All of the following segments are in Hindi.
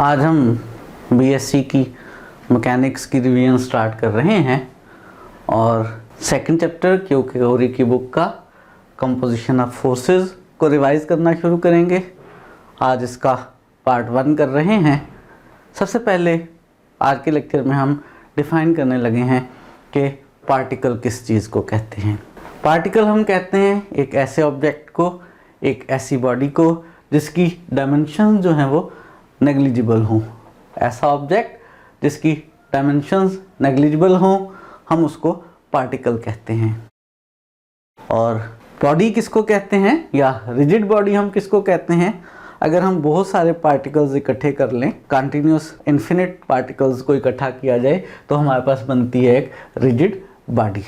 आज हम बीएससी की मैकेनिक्स की रिवीजन स्टार्ट कर रहे हैं और सेकंड चैप्टर क्यू कैटेगरी की बुक का कंपोजिशन ऑफ फोर्सेस को रिवाइज करना शुरू करेंगे। आज इसका पार्ट 1 कर रहे हैं। सबसे पहले आज के लेक्चर में हम डिफाइन करने लगे हैं कि पार्टिकल किस चीज़ को कहते हैं। पार्टिकल हम कहते हैं एक ऐसे ऑब्जेक्ट को, एक ऐसी बॉडी को जिसकी डायमेंशन जो हैं वो नेग्लिजिबल हों। ऐसा ऑब्जेक्ट जिसकी डायमेंशंस नेग्लिजिबल हों हम उसको पार्टिकल कहते हैं। और बॉडी किसको कहते हैं या रिजिड बॉडी हम किसको कहते हैं? अगर हम बहुत सारे पार्टिकल्स इकट्ठे कर लें, कंटिन्यूस इन्फिनिट पार्टिकल्स को इकट्ठा किया जाए तो हमारे पास बनती है एक rigid body.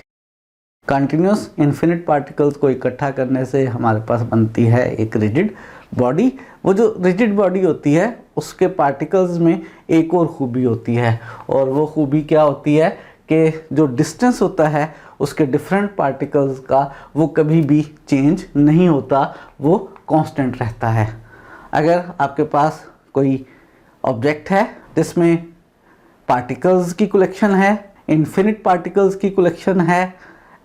Continuous infinite particles को इकट्ठा करने से हमारे पास बनती है एक रिजिड बॉडी। वो जो रिजिड बॉडी होती है उसके पार्टिकल्स में एक और खूबी होती है, और वो खूबी क्या होती है कि जो डिस्टेंस होता है उसके डिफरेंट पार्टिकल्स का वो कभी भी चेंज नहीं होता, वो कांस्टेंट रहता है। अगर आपके पास कोई ऑब्जेक्ट है जिसमें पार्टिकल्स की कलेक्शन है, इन्फिनिट पार्टिकल्स की कलेक्शन है,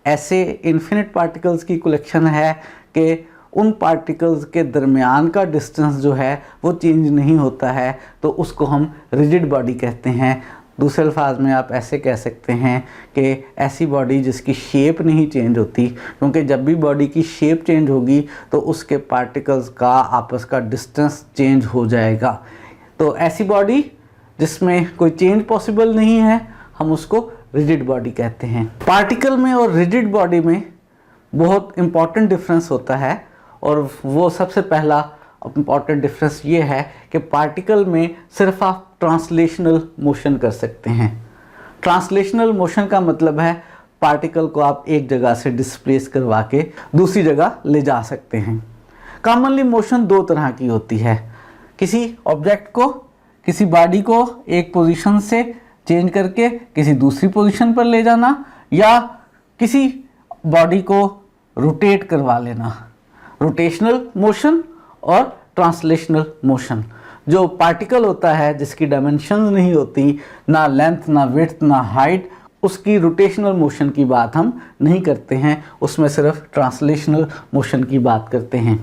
ऐसे इन्फिनिट पार्टिकल्स की कलेक्शन है कि उन पार्टिकल्स के दरमियान का डिस्टेंस जो है वो चेंज नहीं होता है, तो उसको हम रिजिड बॉडी कहते हैं। दूसरे अल्फाज में आप ऐसे कह सकते हैं कि ऐसी बॉडी जिसकी शेप नहीं चेंज होती, क्योंकि जब भी बॉडी की शेप चेंज होगी तो उसके पार्टिकल्स का आपस का डिस्टेंस चेंज हो जाएगा। तो ऐसी बॉडी जिसमें कोई चेंज पॉसिबल नहीं है हम उसको रिजिड बॉडी कहते हैं। पार्टिकल में और रिजिड बॉडी में बहुत इम्पॉर्टेंट डिफरेंस होता है, और वो सबसे पहला इम्पॉर्टेंट डिफरेंस ये है कि पार्टिकल में सिर्फ आप ट्रांसलेशनल मोशन कर सकते हैं। ट्रांसलेशनल मोशन का मतलब है पार्टिकल को आप एक जगह से डिस्प्लेस करवा के दूसरी जगह ले जा सकते हैं। कॉमनली मोशन दो तरह की होती है, किसी ऑब्जेक्ट को, किसी बॉडी को एक पोजीशन से चेंज करके किसी दूसरी पोजीशन पर ले जाना, या किसी बॉडी को रोटेट करवा लेना। रोटेशनल मोशन और ट्रांसलेशनल मोशन। जो पार्टिकल होता है जिसकी डायमेंशन नहीं होती, ना लेंथ ना विड्थ ना हाइट, उसकी रोटेशनल मोशन की बात हम नहीं करते हैं, उसमें सिर्फ ट्रांसलेशनल मोशन की बात करते हैं।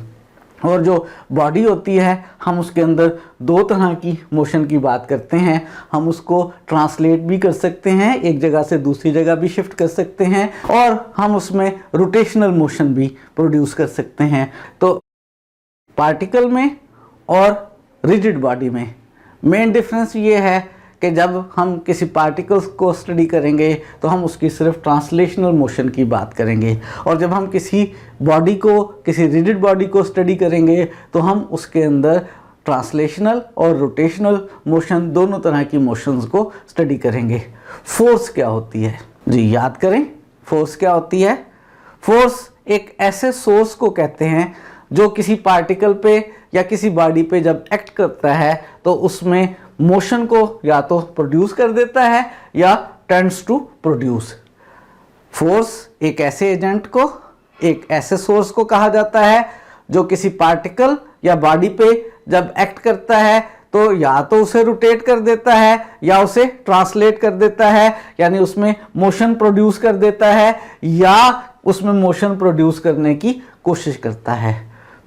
और जो बॉडी होती है हम उसके अंदर दो तरह की मोशन की बात करते हैं। हम उसको ट्रांसलेट भी कर सकते हैं, एक जगह से दूसरी जगह भी शिफ्ट कर सकते हैं, और हम उसमें रोटेशनल मोशन भी प्रोड्यूस कर सकते हैं। तो पार्टिकल में और रिजिड बॉडी में मेन डिफरेंस ये है कि जब हम किसी पार्टिकल्स को स्टडी करेंगे तो हम उसकी सिर्फ ट्रांसलेशनल मोशन की बात करेंगे, और जब हम किसी बॉडी को, किसी रिजिड बॉडी को स्टडी करेंगे तो हम उसके अंदर ट्रांसलेशनल और रोटेशनल मोशन, दोनों तरह की मोशंस को स्टडी करेंगे। फोर्स क्या होती है जी, याद करें, फोर्स क्या होती है? फोर्स एक ऐसे सोर्स को कहते हैं जो किसी पार्टिकल पे या किसी बॉडी पे जब एक्ट करता है तो उसमें मोशन को या तो प्रोड्यूस कर देता है या टेंड्स टू प्रोड्यूस। फोर्स एक ऐसे एजेंट को, एक ऐसे सोर्स को कहा जाता है जो किसी पार्टिकल या बॉडी पे जब एक्ट करता है तो या तो उसे रोटेट कर देता है या उसे ट्रांसलेट कर देता है, यानी उसमें मोशन प्रोड्यूस कर देता है या उसमें मोशन प्रोड्यूस करने की कोशिश करता है।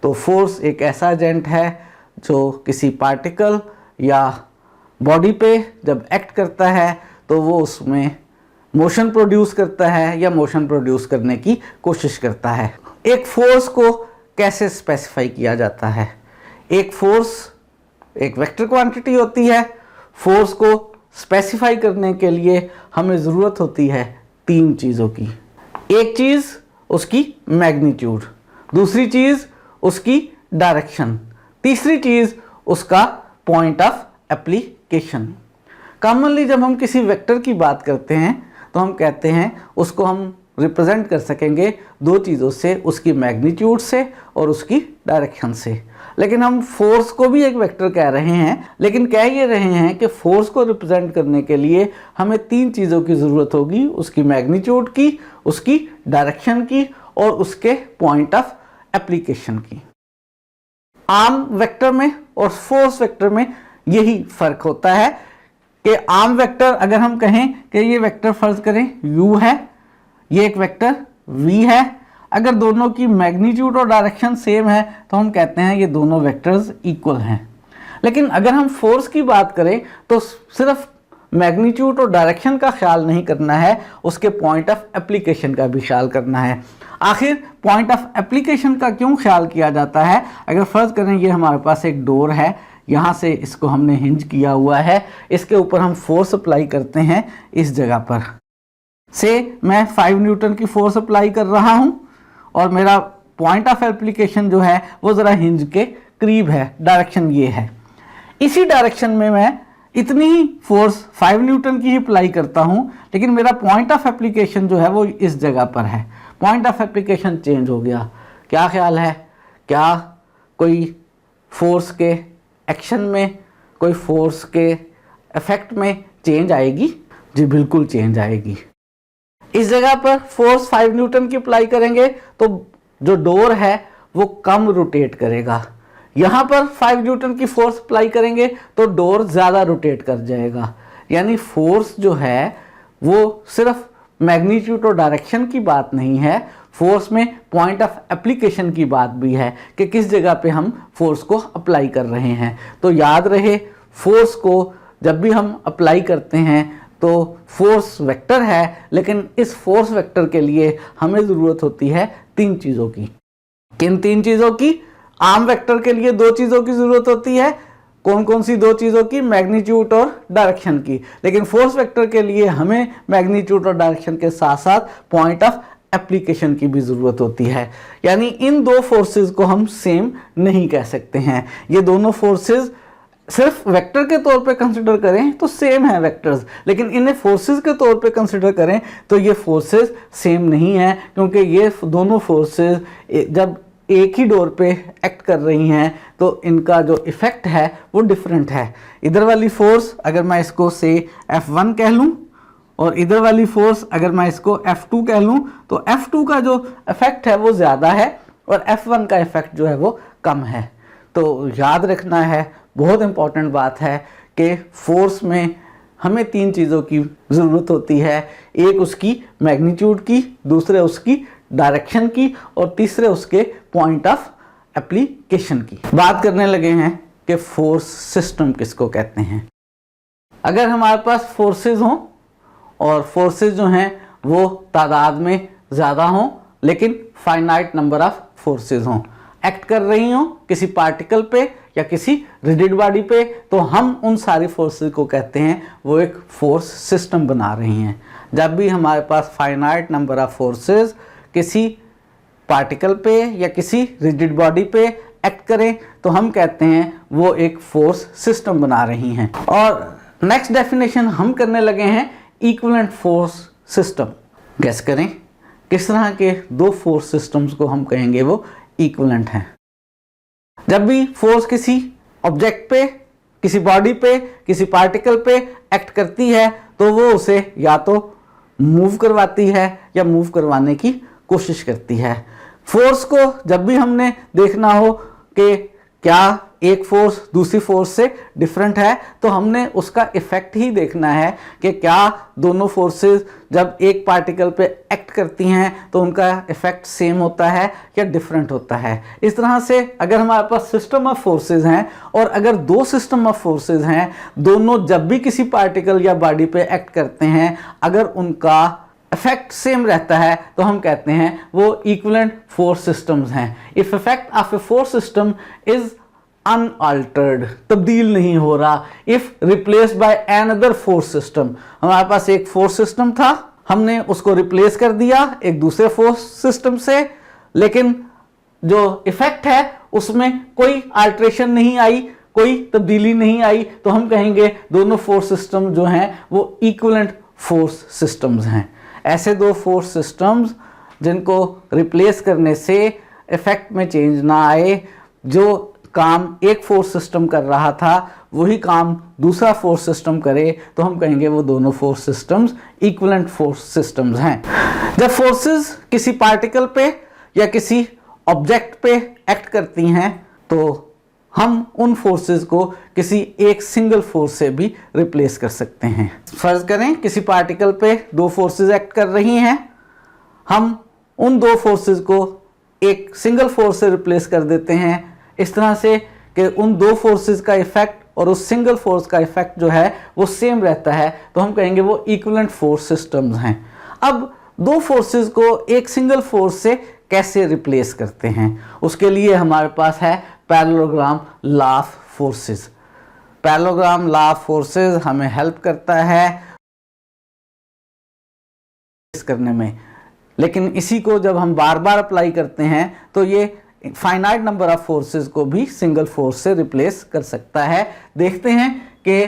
तो फोर्स एक ऐसा एजेंट है जो किसी पार्टिकल या बॉडी पे जब एक्ट करता है तो वो उसमें मोशन प्रोड्यूस करता है या मोशन प्रोड्यूस करने की कोशिश करता है। एक फोर्स को कैसे स्पेसिफाई किया जाता है? एक फोर्स एक वेक्टर क्वांटिटी होती है। फोर्स को स्पेसिफाई करने के लिए हमें ज़रूरत होती है तीन चीज़ों की। एक चीज़ उसकी मैग्नीट्यूड, दूसरी चीज़ उसकी डायरेक्शन, तीसरी चीज़ उसका पॉइंट ऑफ एप्लीकेशन। कॉमनली जब हम किसी वेक्टर की बात करते हैं तो हम कहते हैं उसको हम रिप्रेजेंट कर सकेंगे दो चीज़ों से, उसकी मैग्नीट्यूड से और उसकी डायरेक्शन से। लेकिन हम फोर्स को भी एक वेक्टर कह रहे हैं, लेकिन कह ये रहे हैं कि फोर्स को रिप्रेजेंट करने के लिए हमें तीन चीज़ों की ज़रूरत होगी, उसकी मैग्नीट्यूड की, उसकी डायरेक्शन की और उसके पॉइंट ऑफ एप्लीकेशन की। आर्म वेक्टर में और फोर्स वेक्टर में यही फर्क होता है कि आर्म वेक्टर अगर हम कहें कि ये वेक्टर फर्ज करें u है, ये एक वेक्टर v है, अगर दोनों की मैग्नीट्यूड और डायरेक्शन सेम है तो हम कहते हैं ये दोनों वेक्टर्स इक्वल हैं। लेकिन अगर हम फोर्स की बात करें तो सिर्फ मैग्नीट्यूड और डायरेक्शन का ख्याल नहीं करना है, उसके पॉइंट ऑफ एप्लीकेशन का भी ख्याल करना है। आखिर पॉइंट ऑफ एप्लीकेशन का क्यों ख्याल किया जाता है? अगर फर्ज करें ये हमारे पास एक डोर है, यहाँ से इसको हमने हिंज किया हुआ है, इसके ऊपर हम फोर्स अप्लाई करते हैं इस जगह पर से मैं 5 न्यूटन की फोर्स अप्लाई कर रहा हूँ और मेरा पॉइंट ऑफ एप्लीकेशन जो है वो ज़रा हिंज के करीब है, डायरेक्शन ये है। इसी डायरेक्शन में मैं इतनी ही फोर्स 5 न्यूटन की ही अप्लाई करता हूँ, लेकिन मेरा पॉइंट ऑफ एप्लीकेशन जो है वो इस जगह पर है। पॉइंट ऑफ एप्लीकेशन चेंज हो गया। क्या ख्याल है, क्या कोई फोर्स के एक्शन में, कोई फोर्स के इफेक्ट में चेंज आएगी? जी बिल्कुल चेंज आएगी। इस जगह पर फोर्स 5 न्यूटन की अप्लाई करेंगे तो जो डोर है वो कम रोटेट करेगा। यहाँ पर 5 न्यूटन की फोर्स अप्लाई करेंगे तो डोर ज़्यादा रोटेट कर जाएगा। यानी फोर्स जो है वो सिर्फ मैग्नीट्यूड और डायरेक्शन की बात नहीं है, फोर्स में पॉइंट ऑफ एप्लीकेशन की बात भी है कि किस जगह पे हम फोर्स को अप्लाई कर रहे हैं। तो याद रहे, फोर्स को जब भी हम अप्लाई करते हैं तो फोर्स वेक्टर है, लेकिन इस फोर्स वेक्टर के लिए हमें ज़रूरत होती है 3 चीज़ों की। किन 3 चीज़ों की? आर्म वेक्टर के लिए 2 चीज़ों की ज़रूरत होती है। कौन कौन सी 2 चीज़ों की? मैग्नीट्यूड और डायरेक्शन की। लेकिन फोर्स वेक्टर के लिए हमें मैग्नीट्यूड और डायरेक्शन के साथ साथ पॉइंट ऑफ एप्लीकेशन की भी ज़रूरत होती है। यानी इन 2 फोर्सेस को हम सेम नहीं कह सकते हैं। ये दोनों फोर्सेस सिर्फ वेक्टर के तौर पे कंसिडर करें तो सेम है वेक्टर्स, लेकिन इन्हें फोर्सेस के तौर पे कंसिडर करें तो ये फोर्सेस सेम नहीं है, क्योंकि ये दोनों फोर्सेस जब एक ही डोर पे एक्ट कर रही हैं तो इनका जो इफ़ेक्ट है वो डिफरेंट है। इधर वाली फोर्स अगर मैं इसको से F1 कह लूँ और इधर वाली फोर्स अगर मैं इसको F2 कह लूँ तो F2 का जो इफ़ेक्ट है वो ज़्यादा है और F1 का इफ़ेक्ट जो है वो कम है। तो याद रखना है, बहुत इंपॉर्टेंट बात है कि फोर्स में हमें 3 चीज़ों की ज़रूरत होती है। एक उसकी मैग्नीट्यूड की, दूसरे उसकी डायरेक्शन की और तीसरे उसके पॉइंट ऑफ एप्लीकेशन की। बात करने लगे हैं कि फोर्स सिस्टम किसको कहते हैं। अगर हमारे पास फोर्सेस हों और फोर्सेस जो हैं वो तादाद में ज़्यादा हों, लेकिन फाइनाइट नंबर ऑफ फोर्सेस हों, एक्ट कर रही हों किसी पार्टिकल पे या किसी रिजिड बॉडी पे, तो हम उन सारी फोर्सेस को कहते हैं वो एक फोर्स सिस्टम बना रही हैं। जब भी हमारे पास फाइनाइट नंबर ऑफ फोर्सेस किसी पार्टिकल पे या किसी रिजिड बॉडी पे एक्ट करें तो हम कहते हैं वो एक फोर्स सिस्टम बना रही हैं। और नेक्स्ट डेफिनेशन हम करने लगे हैं इक्विवेलेंट फोर्स सिस्टम। गेस करें किस तरह के 2 फोर्स सिस्टम्स को हम कहेंगे वो इक्विवेलेंट हैं। जब भी फोर्स किसी ऑब्जेक्ट पे, किसी बॉडी पे, किसी पार्टिकल पे एक्ट करती है तो वो उसे या तो मूव करवाती है या मूव करवाने की कोशिश करती है। फोर्स को जब भी हमने देखना हो कि क्या एक फोर्स दूसरी फोर्स से डिफरेंट है तो हमने उसका इफेक्ट ही देखना है कि क्या दोनों फोर्सेस जब एक पार्टिकल पे एक्ट करती हैं तो उनका इफेक्ट सेम होता है या डिफरेंट होता है। इस तरह से अगर हमारे पास सिस्टम ऑफ फोर्सेस हैं और अगर 2 सिस्टम ऑफ फोर्सेस हैं, दोनों जब भी किसी पार्टिकल या बॉडी पे एक्ट करते हैं, अगर उनका इफेक्ट सेम रहता है तो हम कहते हैं वो इक्विवेलेंट फोर्स सिस्टम्स हैं। If effect of a force system is unaltered, तब्दील नहीं हो रहा, if replaced by another force system, हमारे पास एक फोर्स सिस्टम था, हमने उसको रिप्लेस कर दिया एक दूसरे फोर्स सिस्टम से, लेकिन जो इफेक्ट है उसमें कोई अल्टरेशन नहीं आई, कोई तब्दीली नहीं आई, तो हम कहेंगे दोनों फोर्स सिस्टम जो हैं वो इक्विवेलेंट फोर्स सिस्टम्स हैं। ऐसे 2 फोर्स सिस्टम्स जिनको रिप्लेस करने से इफेक्ट में चेंज ना आए, जो काम एक फोर्स सिस्टम कर रहा था वही काम दूसरा फोर्स सिस्टम करे, तो हम कहेंगे वो दोनों force systems equivalent force systems हैं। जब फोर्सेस किसी पार्टिकल पे या किसी ऑब्जेक्ट पे एक्ट करती हैं तो हम उन फोर्सेस को किसी एक सिंगल फोर्स से भी रिप्लेस कर सकते हैं। फर्ज करें किसी पार्टिकल पे दो फोर्सेस एक्ट कर रही हैं, हम उन दो फोर्सेस को एक सिंगल फोर्स से रिप्लेस कर देते हैं इस तरह से कि उन दो फोर्सेस का इफेक्ट और उस सिंगल फोर्स का इफेक्ट जो है वो सेम रहता है, तो हम कहेंगे वो इक्विवेलेंट फोर्स सिस्टम्स हैं। अब दो फोर्सेस को एक सिंगल फोर्स से कैसे रिप्लेस करते हैं, उसके लिए हमारे पास है parallelogram law of forces. Parallelogram law of forces हमें हेल्प करता है इस करने में, लेकिन इसी को जब हम बार बार अप्लाई करते हैं तो ये फाइनाइट नंबर ऑफ फोर्सेस को भी सिंगल फोर्स से रिप्लेस कर सकता है। देखते हैं कि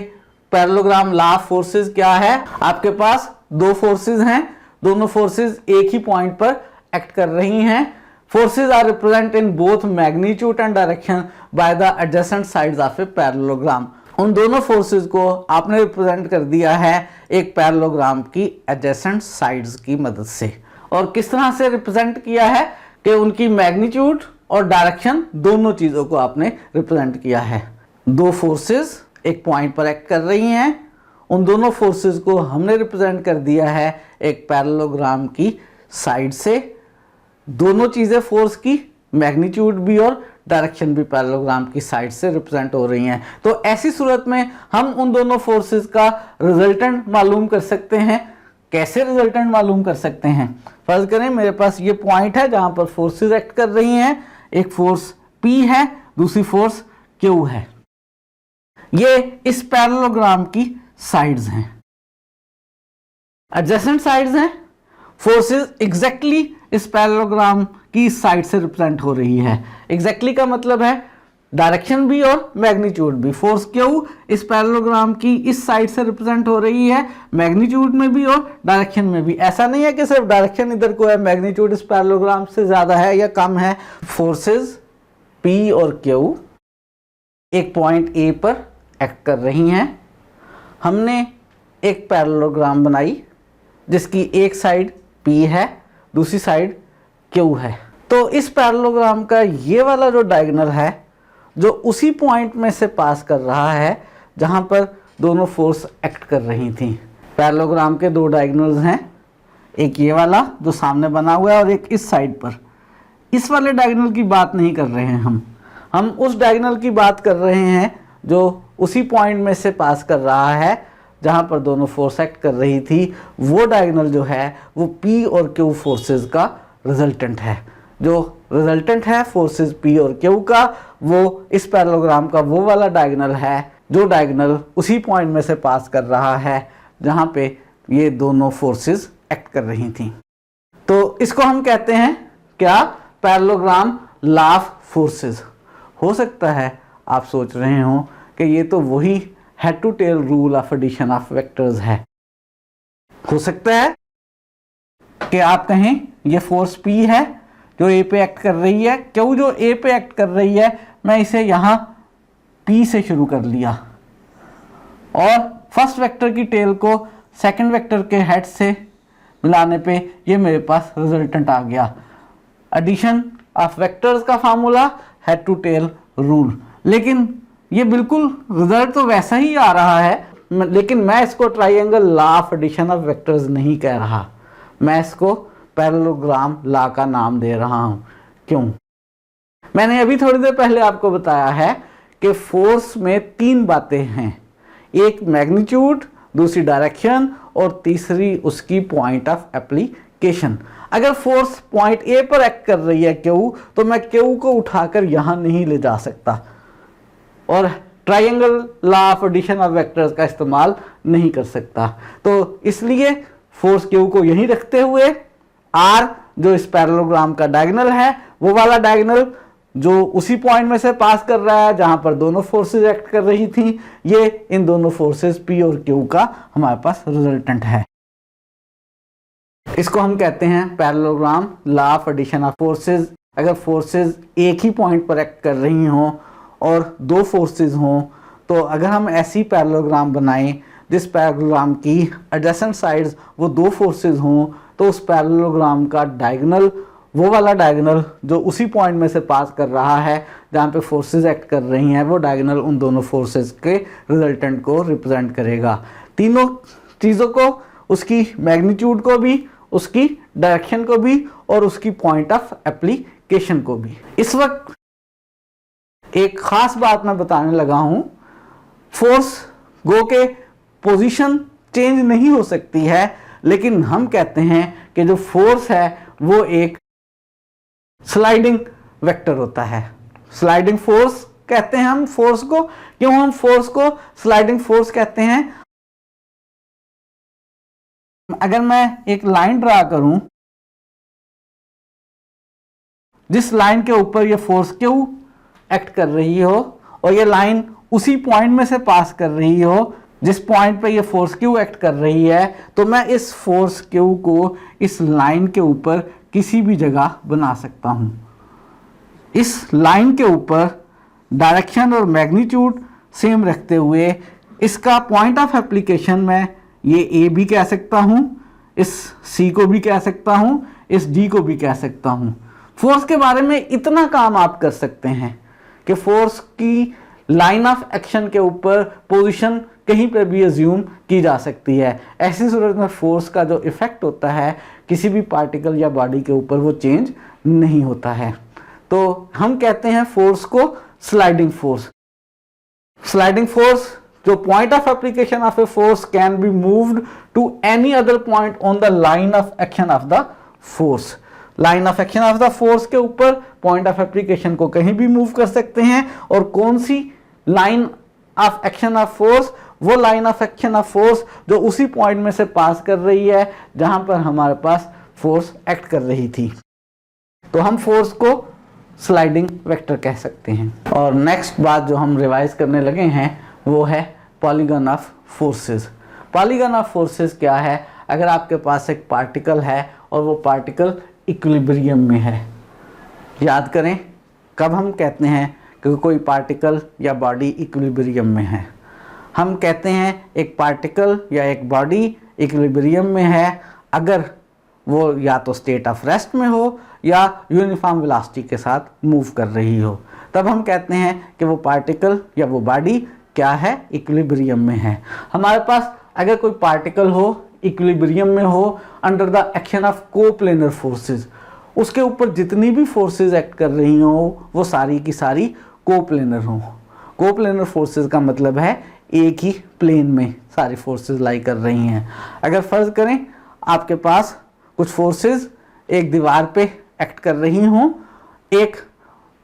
पैरेललोग्राम लॉ ऑफ फोर्सेस क्या है। आपके पास दो फोर्सेस हैं, दोनों फोर्सेस एक ही पॉइंट पर एक्ट कर रही हैं। Forces are represent in both magnitude and direction by the adjacent sides of a parallelogram. उन दोनों फोर्सेस को आपने रिप्रेजेंट कर दिया है एक पैरेललोग्राम की एडजेसेंट साइड्स की मदद से। और किस तरह से रिप्रेजेंट किया है कि उनकी मैग्नीट्यूड और डायरेक्शन दोनों चीज़ों को आपने रिप्रेजेंट किया है। दो फोर्सेस एक पॉइंट पर एक्ट कर रही हैं, उन दोनों फोर्सेस को हमने रिप्रेजेंट कर दिया है एक पैरेललोग्राम की साइड से। दोनों चीज़ें फोर्स की मैग्नीट्यूड भी और डायरेक्शन भी पैरेललोग्राम की साइड से रिप्रेजेंट हो रही हैं। तो ऐसी सूरत में हम उन दोनों फोर्सेस का रिजल्टेंट मालूम कर सकते हैं। कैसे रिजल्टेंट मालूम कर सकते हैं? फर्ज करें मेरे पास ये पॉइंट है जहां पर फोर्सेस एक्ट कर रही हैं, एक फोर्स P है, दूसरी फोर्स Q है। ये इस पैरेललोग्राम की साइड्स हैं, एडजेसेंट साइड्स हैं। फोर्सेस एग्जैक्टली इस पैरेललोग्राम की साइड से रिप्रेजेंट हो रही है। एग्जैक्टली का मतलब है डायरेक्शन भी और मैग्नीट्यूड भी। फोर्स Q इस पैरेललोग्राम की इस साइड से रिप्रेजेंट हो रही है, मैग्नीट्यूड में भी और डायरेक्शन में भी। ऐसा नहीं है कि सिर्फ डायरेक्शन इधर को है, मैग्नीट्यूड इस पैरेललोग्राम से ज़्यादा है या कम है। फोर्सेस P और Q एक पॉइंट A पर एक्ट कर रही हैं। हमने एक पैरेललोग्राम बनाई जिसकी एक साइड P है, दूसरी साइड Q है। तो इस पैरेललोग्राम का ये वाला जो डायगोनल है जो उसी पॉइंट में से पास कर रहा है जहां पर दोनों फोर्स एक्ट कर रही थी। पैरेललोग्राम के दो डायगोनल्स हैं, एक ये वाला जो सामने बना हुआ है और एक इस साइड पर। इस वाले डायगोनल की बात नहीं कर रहे हैं हम उस डायगोनल की बात कर रहे हैं जो उसी पॉइंट में से पास कर रहा है जहां पर दोनों फोर्स एक्ट कर रही थी। वो डायगोनल जो है वो P और Q फोर्सेस का रिजल्टेंट है। जो रिजल्टेंट है फोर्सेस P और Q का, वो इस पैरेललोग्राम का वो वाला डायगोनल है जो डायगोनल उसी पॉइंट में से पास कर रहा है जहां पे ये दोनों फोर्सेस एक्ट कर रही थी। तो इसको हम कहते हैं क्या? Parallelogram law of forces. हो सकता है आप सोच रहे हो कि ये तो वही head to tail rule of addition of vectors है। हो सकता है कि आप कहें ये फोर्स P है जो A पे एक्ट कर रही है, Q जो A पे एक्ट कर रही है, मैं इसे यहाँ P से शुरू कर लिया और फर्स्ट वेक्टर की टेल को सेकंड वेक्टर के हेड से मिलाने पे ये मेरे पास रिजल्टेंट आ गया। एडिशन ऑफ वेक्टर्स का formula head to tail rule. लेकिन ये बिल्कुल रिजल्ट तो वैसा ही आ रहा है, लेकिन मैं इसको triangle law of addition of vectors नहीं कह रहा, मैं इसको पैरेललोग्राम लॉ का नाम दे रहा हूं। क्यों? मैंने अभी थोड़ी देर पहले आपको बताया है कि फोर्स में तीन बातें हैं, एक मैग्नीट्यूड, दूसरी डायरेक्शन और तीसरी उसकी पॉइंट ऑफ एप्लीकेशन। अगर फोर्स पॉइंट A पर एक्ट कर रही है Q, तो मैं Q को उठाकर यहां नहीं ले जा सकता और triangle law of addition of vectors का इस्तेमाल नहीं कर सकता। तो इसलिए फोर्स Q को यहीं रखते हुए R जो इस पैरेललोग्राम का डायगोनल है, वो वाला डायगोनल जो उसी पॉइंट में से पास कर रहा है जहां पर दोनों फोर्सेस एक्ट कर रही थी, ये इन दोनों फोर्सेस P और Q का हमारे पास रिजल्टेंट है। इसको हम कहते हैं parallelogram law of addition of forces. अगर फोर्सेस एक ही पॉइंट पर एक्ट कर रही हों और दो फोर्सेस हों, तो अगर हम ऐसी पैरेललोग्राम बनाएं जिस पैरेललोग्राम की एडजेसेंट साइड्स वो दो फोर्सेस हों, तो उस पैरेललोग्राम का डायगोनल वो वाला डायगोनल जो उसी पॉइंट में से पास कर रहा है जहाँ पे फोर्सेस एक्ट कर रही हैं, वो डायगोनल उन दोनों फोर्सेस के रिजल्टेंट को रिप्रेजेंट करेगा। तीनों चीज़ों को, उसकी मैग्नीट्यूड को भी, उसकी डायरेक्शन को भी और उसकी पॉइंट ऑफ एप्लीकेशन को भी। इस वक्त एक खास बात मैं बताने लगा हूं, फोर्स गो के पोजीशन चेंज नहीं हो सकती है, लेकिन हम कहते हैं कि जो फोर्स है वो एक स्लाइडिंग वेक्टर होता है। स्लाइडिंग फोर्स कहते हैं हम फोर्स को। क्यों हम फोर्स को स्लाइडिंग फोर्स कहते हैं? अगर मैं एक लाइन ड्रा करूं, जिस लाइन के ऊपर ये फोर्स क्यू एक्ट कर रही हो और ये लाइन उसी पॉइंट में से पास कर रही हो जिस पॉइंट पे ये फोर्स क्यू एक्ट कर रही है, तो मैं इस फोर्स क्यू को इस लाइन के ऊपर किसी भी जगह बना सकता हूं। इस लाइन के ऊपर डायरेक्शन और मैग्नीट्यूड सेम रखते हुए इसका पॉइंट ऑफ एप्लीकेशन में ये ए भी कह सकता हूं, इस सी को भी कह सकता हूं, इस डी को भी कह सकता हूं। फोर्स के बारे में इतना काम आप कर सकते हैं कि फोर्स की लाइन ऑफ एक्शन के ऊपर पोजीशन कहीं पर भी अज्यूम की जा सकती है। ऐसी सूरत में फोर्स का जो इफेक्ट होता है किसी भी पार्टिकल या बॉडी के ऊपर वो चेंज नहीं होता है। तो हम कहते हैं फोर्स को स्लाइडिंग फोर्स। स्लाइडिंग फोर्स, जो point of application of a force can be moved to any other point on the line of action of the force. Line of action of the force के ऊपर पॉइंट ऑफ एप्लीकेशन को कहीं भी मूव कर सकते हैं। और कौन सी line of action of force? वो line of action of force जो उसी पॉइंट में से पास कर रही है जहां पर हमारे पास फोर्स एक्ट कर रही थी। तो हम फोर्स को स्लाइडिंग वेक्टर कह सकते हैं। और नेक्स्ट बात जो हम रिवाइज करने लगे हैं वो है polygon of forces. Polygon of forces क्या है? अगर आपके पास एक पार्टिकल है और वो पार्टिकल इक्विलिब्रियम में है। याद करें, कब हम कहते हैं कि कोई पार्टिकल या बॉडी इक्विलिब्रियम में है? हम कहते हैं एक पार्टिकल या एक बॉडी इक्विलिब्रियम में है अगर वो या तो स्टेट ऑफ रेस्ट में हो या यूनिफॉर्म वेलोसिटी के साथ मूव कर रही हो। तब हम कहते हैं कि वो पार्टिकल या वो बॉडी क्या है? इक्विलिब्रियम में है। हमारे पास अगर कोई पार्टिकल हो, इक्विलिब्रियम में हो, under the action of coplanar forces, उसके ऊपर जितनी भी फोर्सेस एक्ट कर रही हो वो सारी की सारी कोप्लेनर हो। कोप्लेनर फोर्सेस का मतलब है एक ही प्लेन में सारी फोर्सेस लाई कर रही हैं। अगर फर्ज करें आपके पास कुछ फोर्सेस एक दीवार पे एक्ट कर रही हों, एक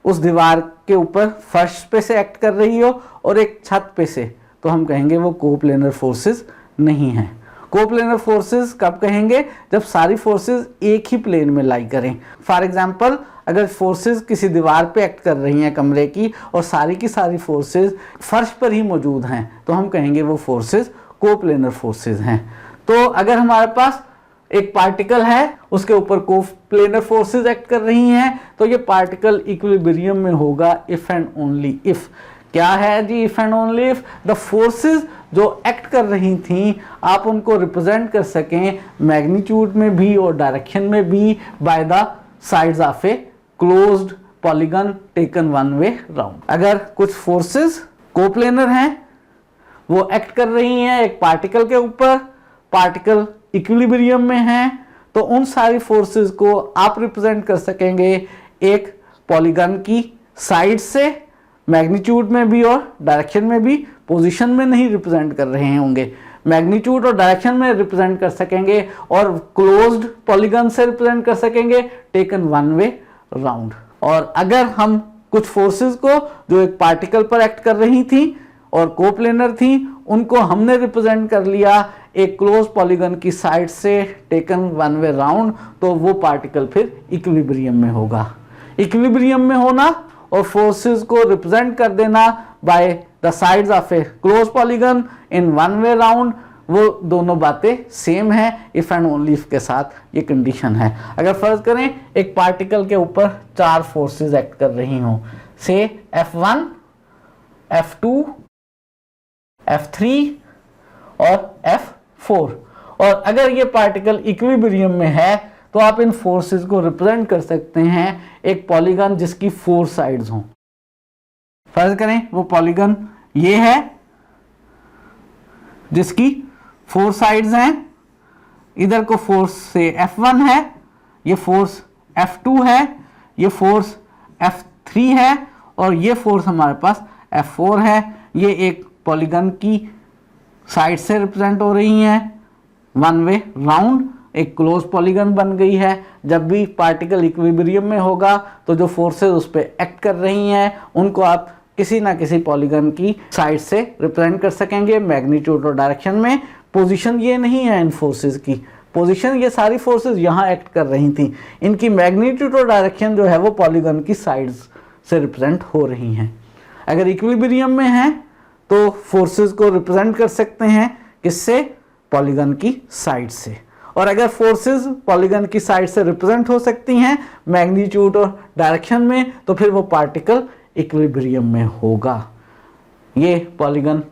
उस दीवार के ऊपर फर्श पे से एक्ट कर रही हो और एक छत पे से, तो हम कहेंगे वो कोप्लेनर फोर्सेस नहीं है। कोप्लेनर फोर्सेस कब कहेंगे? जब सारी फोर्सेस एक ही प्लेन में लाई करें। फॉर एग्जांपल, अगर फोर्सेस किसी दीवार पे एक्ट कर रही हैं कमरे की और सारी की सारी फोर्सेस फर्श पर ही मौजूद हैं, तो हम कहेंगे वो फोर्सेस कोप्लेनर फोर्सेस हैं। तो अगर हमारे पास एक पार्टिकल है, उसके ऊपर कोप्लेनर फोर्सेस एक्ट कर रही हैं, तो ये पार्टिकल इक्विलिब्रियम में होगा इफ एंड ओनली इफ। क्या है जी if and only if? The forces जो एक्ट कर रही थी आप उनको रिप्रेजेंट कर सकें मैग्नीट्यूड में भी और डायरेक्शन में भी by the sides of a closed polygon taken one way round. अगर कुछ फोर्सेस कोप्लेनर हैं, वो एक्ट कर रही हैं एक पार्टिकल के ऊपर, पार्टिकल इक्विलिब्रियम में है, तो उन सारी फोर्सेस को आप रिप्रेजेंट कर सकेंगे एक पॉलीगन की साइड से, मैग्नीट्यूड में भी और डायरेक्शन में भी। पोजीशन में नहीं रिप्रेजेंट कर रहे होंगे, मैग्नीट्यूड और डायरेक्शन में रिप्रेजेंट कर सकेंगे और क्लोज्ड पॉलीगन से रिप्रेजेंट कर सकेंगे टेकन वन वे राउंड। और अगर हम कुछ फोर्सेस को जो एक पार्टिकल पर एक्ट कर रही थी और कोप्लेनर थी, उनको हमने रिप्रेजेंट कर लिया एक क्लोज पॉलीगन की साइड से टेकन वन वे राउंड, तो वो पार्टिकल फिर इक्विलिब्रियम में होगा। इक्विलिब्रियम में होना और फोर्सेस को रिप्रेजेंट कर देना by the sides of A close polygon in one way round, वो दोनों बातें सेम है इफ एंड ओनली इफ के साथ ये कंडीशन है। अगर फर्ज करें एक पार्टिकल के ऊपर चार फोर्सेस एक्ट कर रही हों, से F1, F2, F3 और F4, और अगर ये पार्टिकल इक्विलिब्रियम में है तो आप इन फोर्सेस को रिप्रेजेंट कर सकते हैं एक पॉलीगन जिसकी 4 साइड्स हों। फर्ज करें वो पॉलीगन ये है जिसकी 4 साइड्स हैं, इधर को फोर्स से F1 है, ये फोर्स F2 है, ये फोर्स F3 है और ये फोर्स हमारे पास F4 है। ये एक पॉलीगन की साइड से रिप्रेजेंट हो रही हैं, वन वे राउंड एक क्लोज पॉलीगन बन गई है। जब भी पार्टिकल इक्विलिब्रियम में होगा तो जो फोर्सेस उस पर एक्ट कर रही हैं उनको आप किसी ना किसी पॉलीगन की साइड से रिप्रेजेंट कर सकेंगे मैग्नीट्यूड और डायरेक्शन में। पोजीशन ये नहीं है इन फोर्सेस की, पोजीशन ये सारी फोर्सेस यहाँ एक्ट कर रही थी, इनकी मैग्नीट्यूड और डायरेक्शन जो है वो पॉलीगन की साइड्स से रिप्रेजेंट हो रही हैं। अगर इक्विलिब्रियम में है तो फोर्सेस को रिप्रेजेंट कर सकते हैं किससे, पॉलीगन की साइड से। और अगर फोर्सेस पॉलीगन की साइड से रिप्रेजेंट हो सकती हैं मैग्नीट्यूड और डायरेक्शन में तो फिर वो पार्टिकल इक्विलिब्रियम में होगा। ये पॉलीगन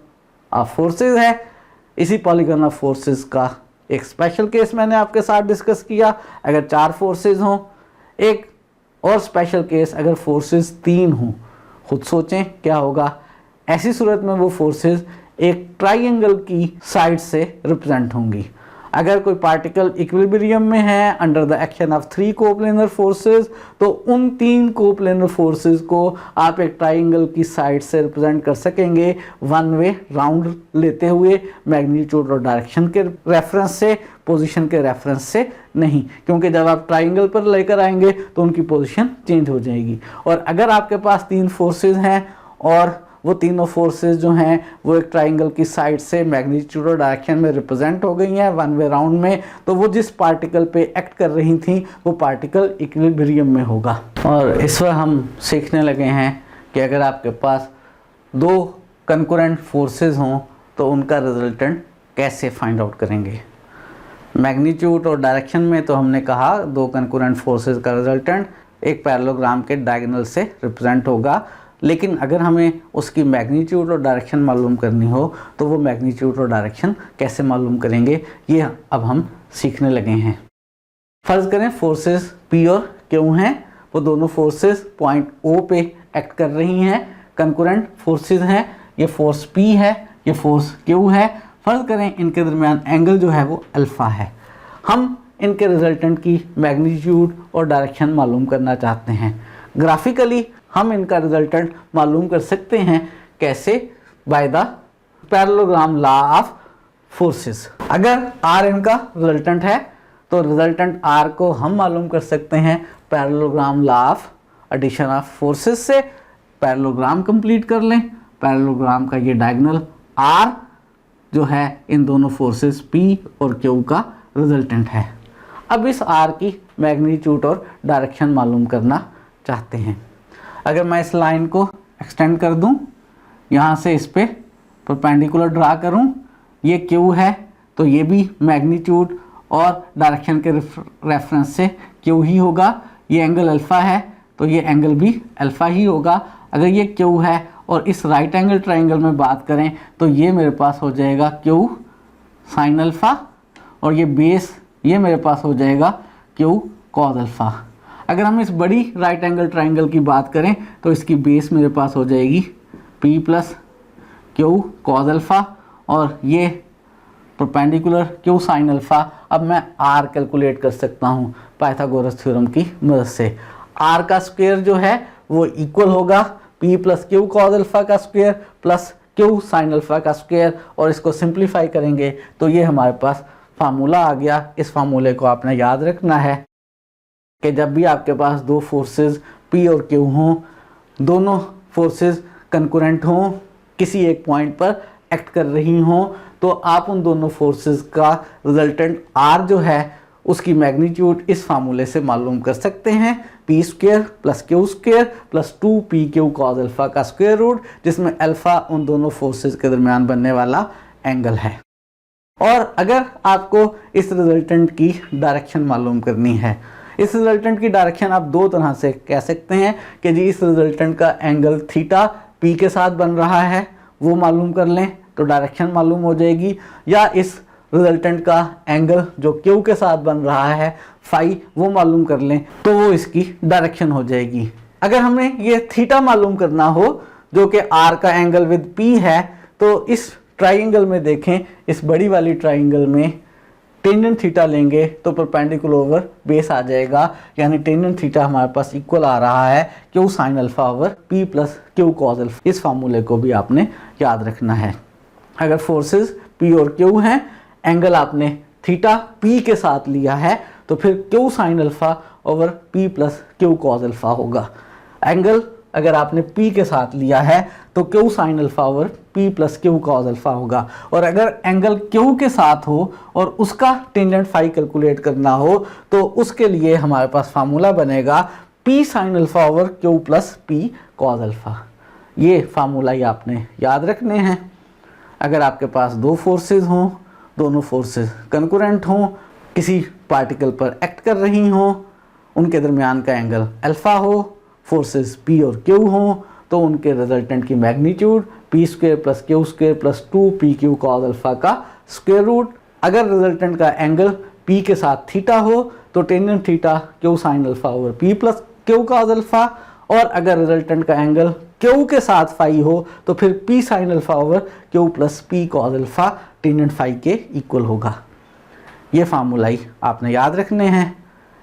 ऑफ फोर्सेस है। इसी पॉलीगन ऑफ फोर्सेस का एक स्पेशल केस मैंने आपके साथ डिस्कस किया, अगर 4 फोर्सेस हों। एक और स्पेशल केस अगर फोर्सेस 3 हों। खुद सोचें क्या होगा। ऐसी सूरत में वो फोर्सेस एक ट्राइंगल की साइड से रिप्रेजेंट होंगी। अगर कोई पार्टिकल इक्विलिब्रियम में है under the action of 3 coplanar forces तो उन 3 कोप्लेनर फोर्सेस को आप एक ट्राइंगल की साइड से रिप्रेजेंट कर सकेंगे वन वे राउंड लेते हुए, मैग्नीट्यूड और डायरेक्शन के रेफरेंस से, पोजीशन के रेफरेंस से नहीं, क्योंकि जब आप ट्राइंगल पर लेकर आएंगे तो उनकी पोजीशन चेंज हो जाएगी। और अगर आपके पास 3 फोर्सेस हैं और वो तीनों फोर्सेस जो हैं वो एक ट्राइंगल की साइड से मैग्नीट्यूड और डायरेक्शन में रिप्रेजेंट हो गई हैं वन वे राउंड में, तो वो जिस पार्टिकल पे एक्ट कर रही थी वो पार्टिकल इक्विलिब्रियम में होगा। और इस वक्त हम सीखने लगे हैं कि अगर आपके पास 2 कंकरेंट फोर्सेस हों तो उनका रिजल्टेंट कैसे फाइंड आउट करेंगे। मैग्नीट्यूड और डायरेक्शन में तो हमने कहा 2 कंकरेंट फोर्सेस का रिजल्टेंट एक पैरेललोग्राम के डायगोनल से रिप्रेजेंट होगा, लेकिन अगर हमें उसकी मैग्नीट्यूड और डायरेक्शन मालूम करनी हो तो वो मैग्नीट्यूड और डायरेक्शन कैसे मालूम करेंगे, ये अब हम सीखने लगे हैं। फर्ज करें फोर्सेस P और Q हैं, वो दोनों फोर्सेस पॉइंट O पे एक्ट कर रही हैं, कंकरेंट फोर्सेस हैं। ये फोर्स P है, ये फोर्स Q है। फर्ज करें इनके दरमियान एंगल जो है वो अल्फ़ा है। हम इनके रिजल्टेंट की मैग्नीट्यूड और डायरेक्शन मालूम करना चाहते हैं। ग्राफिकली हम इनका रिजल्टेंट मालूम कर सकते हैं कैसे, by the parallelogram law of forces. अगर R इनका रिजल्टेंट है तो रिजल्टेंट R को हम मालूम कर सकते हैं parallelogram law of addition of forces से। पैरेललोग्राम कंप्लीट कर लें। पैरेललोग्राम का ये डायगोनल R जो है इन दोनों फोर्सेस P और Q का रिजल्टेंट है। अब इस R की मैग्नीट्यूड और डायरेक्शन मालूम करना चाहते हैं। अगर मैं इस लाइन को एक्सटेंड कर दूं, यहाँ से इस पे परपेंडिकुलर ड्रा करूं, ये Q है तो ये भी मैग्नीट्यूड और डायरेक्शन के रेफरेंस से Q ही होगा। ये एंगल अल्फ़ा है तो ये एंगल भी अल्फ़ा ही होगा। अगर ये Q है और इस राइट एंगल ट्राइंगल में बात करें तो ये मेरे पास हो जाएगा Q साइन अल्फ़ा और ये बेस ये मेरे पास हो जाएगा Q कॉस अल्फ़ा। अगर हम इस बड़ी राइट एंगल ट्राइंगल की बात करें तो इसकी बेस मेरे पास हो जाएगी P plus Q cos alpha और ये परपेंडिकुलर Q साइन अल्फ़ा। अब मैं R कैलकुलेट कर सकता हूँ पाइथागोरस थ्योरम की मदद से। R का स्क्वायर जो है वो इक्वल होगा P plus Q cos alpha का square plus Q sine alpha का स्क्वायर, और इसको सिंप्लीफाई करेंगे तो ये हमारे पास फार्मूला आ गया। इस फार्मूले को आपने याद रखना है कि जब भी आपके पास 2 फोर्सेस P और Q हों, दोनों फोर्सेस कंकरेंट हों, किसी एक पॉइंट पर एक्ट कर रही हों, तो आप उन दोनों फोर्सेस का रिजल्टेंट R जो है उसकी मैग्नीट्यूड इस फार्मूले से मालूम कर सकते हैं। P square plus Q square plus 2PQ cos alpha का स्क्वायर रूट, जिसमें अल्फ़ा उन दोनों फोर्सेस के दरमियान बनने वाला एंगल है। और अगर आपको इस रिजल्टेंट की डायरेक्शन मालूम करनी है, इस रिजल्टेंट की डायरेक्शन आप 2 तरह से कह सकते हैं कि जी इस रिजल्टेंट का एंगल थीटा P के साथ बन रहा है, वो मालूम कर लें तो डायरेक्शन मालूम हो जाएगी, या इस रिजल्टेंट का एंगल जो Q के साथ बन रहा है फाई वो मालूम कर लें तो वो इसकी डायरेक्शन हो जाएगी। अगर हमें ये थीटा मालूम करना हो जो कि आर का एंगल विद पी है, तो इस ट्राइंगल में देखें, इस बड़ी वाली ट्राइंगल में टेंजेंट थीटा लेंगे तो परपेंडिकुलर ओवर बेस आ जाएगा, यानी टेंजेंट थीटा हमारे पास इक्वल आ रहा है Q sine alpha over P plus Q cos alpha. इस फार्मूले को भी आपने याद रखना है। अगर फोर्सेस पी और क्यू हैं, एंगल आपने थीटा पी के साथ लिया है, तो फिर Q sine alpha over P plus Q cos alpha होगा। एंगल अगर आपने पी के साथ लिया है तो Q sine alpha over P plus Q cos alpha होगा। और अगर एंगल क्यू के साथ हो और उसका टेंजेंट फाई कैलकुलेट करना हो तो उसके लिए हमारे पास फार्मूला बनेगा P sine alpha over Q plus P cos alpha. ये फार्मूला ही आपने याद रखने हैं। अगर आपके पास दो फोर्सेस हों, दोनों फोर्सेस कंकरेंट हों, किसी पार्टिकल पर एक्ट कर रही हों, उनके दरमियान का एंगल अल्फा हो, फोर्सेस पी और क्यू हों, तो उनके रिजल्टेंट की magnitude P square plus Q square plus 2pq cos alpha का स्क्वायर रूट। अगर रिजल्टेंट का एंगल पी के साथ थीटा हो तो tangent theta Q sine alpha over P plus Q cos alpha, और अगर रिजल्टेंट का एंगल क्यू के साथ फाई हो तो फिर P sine alpha over Q plus P cos alpha tangent phi के इक्वल होगा। ये फार्मूला ही आपने याद रखने हैं।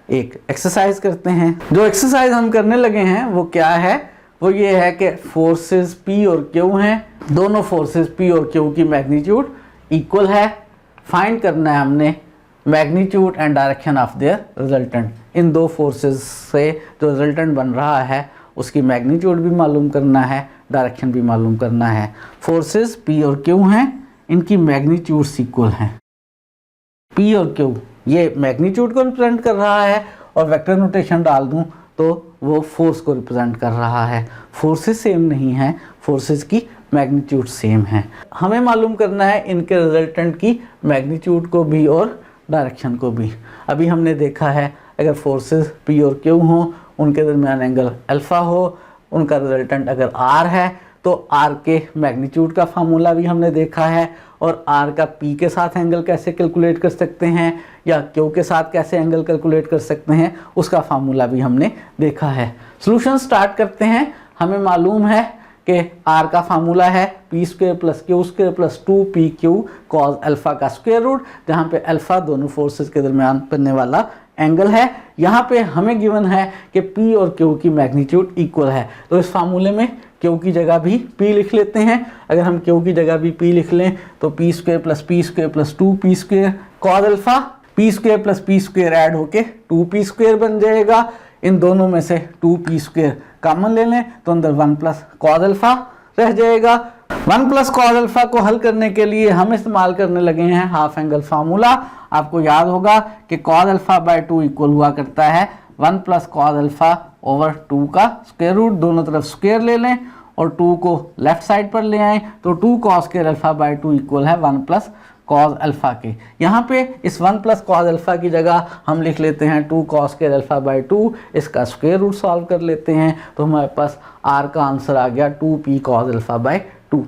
एक एक्सरसाइज करते हैं। जो एक्सरसाइज हम करने लगे हैं वो क्या है, वो ये है कि फोर्सेस P और Q हैं, दोनों फोर्सेस P और Q की मैग्नीट्यूड इक्वल है। फाइंड करना है हमने magnitude and direction of their resultant. इन दो फोर्सेस से जो रिजल्टेंट बन रहा है उसकी मैग्नीट्यूड भी मालूम करना है, डायरेक्शन भी मालूम करना है। फोर्सेस P और Q हैं, इनकी मैग्नीट्यूड्स इक्वल हैं। P और Q ये मैग्नीट्यूड को रिप्रेजेंट कर रहा है और वेक्टर नोटेशन डाल दूं तो वो फोर्स को रिप्रेजेंट कर रहा है। फोर्सेस सेम नहीं है, फोर्सेस की मैग्नीट्यूड सेम है। हमें मालूम करना है इनके रिजल्टेंट की मैग्नीट्यूड को भी और डायरेक्शन को भी। अभी हमने देखा है अगर फोर्सेस P और Q हों, उनके दरमियान एंगल अल्फा हो, उनका रिजल्टेंट अगर R है तो R के मैग्नीट्यूड का फार्मूला भी हमने देखा है, और R का P के साथ एंगल कैसे कैलकुलेट कर सकते हैं या Q के साथ कैसे एंगल कैलकुलेट कर सकते हैं उसका फार्मूला भी हमने देखा है। सॉल्यूशन स्टार्ट करते हैं। हमें मालूम है कि R का फार्मूला है P square plus Q square plus 2pq cos alpha का स्क्वायर रूट, जहाँ पे अल्फा दोनों फोर्सेस के दरमियान बनने वाला एंगल है। यहाँ पे हमें गिवन है कि P और Q की मैग्नीट्यूड इक्वल है, तो इस फार्मूले में Q की जगह भी P लिख लेते हैं। अगर हम Q की जगह भी P लिख लें तो P square plus 2p square cos alpha, P square plus P square add होके 2p स्क्वायर बन जाएगा। इन दोनों में से 2p स्क्वायर कॉमन ले लें तो अंदर 1 प्लस कॉस अल्फा रह जाएगा। 1 प्लस कॉस अल्फा को हल करने के लिए हम इस्तेमाल करने लगे हैं हाफ एंगल फार्मूला। आपको याद होगा कि कॉस अल्फा बाय 2 इक्वल हुआ करता है 1 प्लस कॉस अल्फा ओवर 2 का स्क्वायर रूट। दोनों तरफ स्क्वायर ले लें और 2 को लेफ्ट साइड पर ले आएँ तो 2 cos square alpha by 2 equal है 1 प्लस कॉस अल्फा के। यहाँ पे इस 1 प्लस कॉस अल्फा की जगह हम लिख लेते हैं 2 कॉस स्क्वायर अल्फा बाय 2, इसका स्क्वायर रूट सॉल्व कर लेते हैं तो हमारे पास R का आंसर आ गया 2p कॉस अल्फा बाय 2।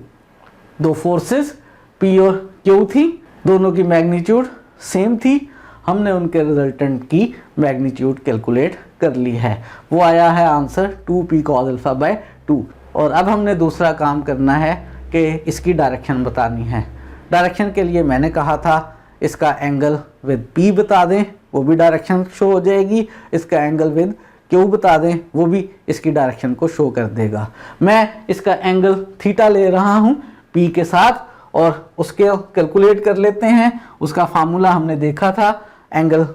दो फोर्सेस P और Q थी, दोनों की मैग्नीट्यूड सेम थी, हमने उनके रिजल्टेंट की मैग्नीट्यूड कैलकुलेट कर ली है, वो आया है answer 2p cos alpha by 2। और अब हमने दूसरा काम करना है कि इसकी डायरेक्शन बतानी है। डायरेक्शन के लिए मैंने कहा था इसका एंगल विद P बता दें, वो भी डायरेक्शन शो हो जाएगी। इसका एंगल विद Q बता दें, वो भी इसकी डायरेक्शन को शो कर देगा। मैं इसका एंगल थीटा ले रहा हूँ P के साथ और उसके कैलकुलेट कर लेते हैं। उसका फार्मूला हमने देखा था, एंगल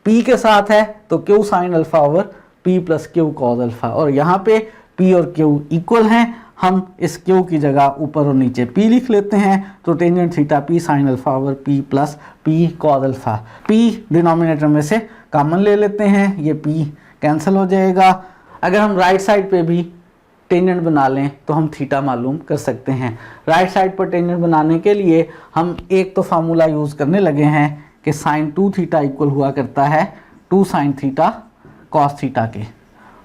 P के साथ है तो Q sign alpha over P plus Q cos alpha, और यहाँ पे P और Q इक्वल हैं। हम इस Q की जगह ऊपर और नीचे P लिख लेते हैं तो tangent theta P sign alpha over P plus P cos alpha. P denominator में से कॉमन ले लेते हैं, ये P कैंसिल हो जाएगा। अगर हम राइट साइड पे भी टेंजेंट बना लें तो हम थीटा मालूम कर सकते हैं। राइट साइड पर टेंजेंट बनाने के लिए हम एक तो फार्मूला यूज़ करने लगे हैं कि साइन 2 थीटा इक्वल हुआ करता है 2 साइन थीटा कॉस थीटा के।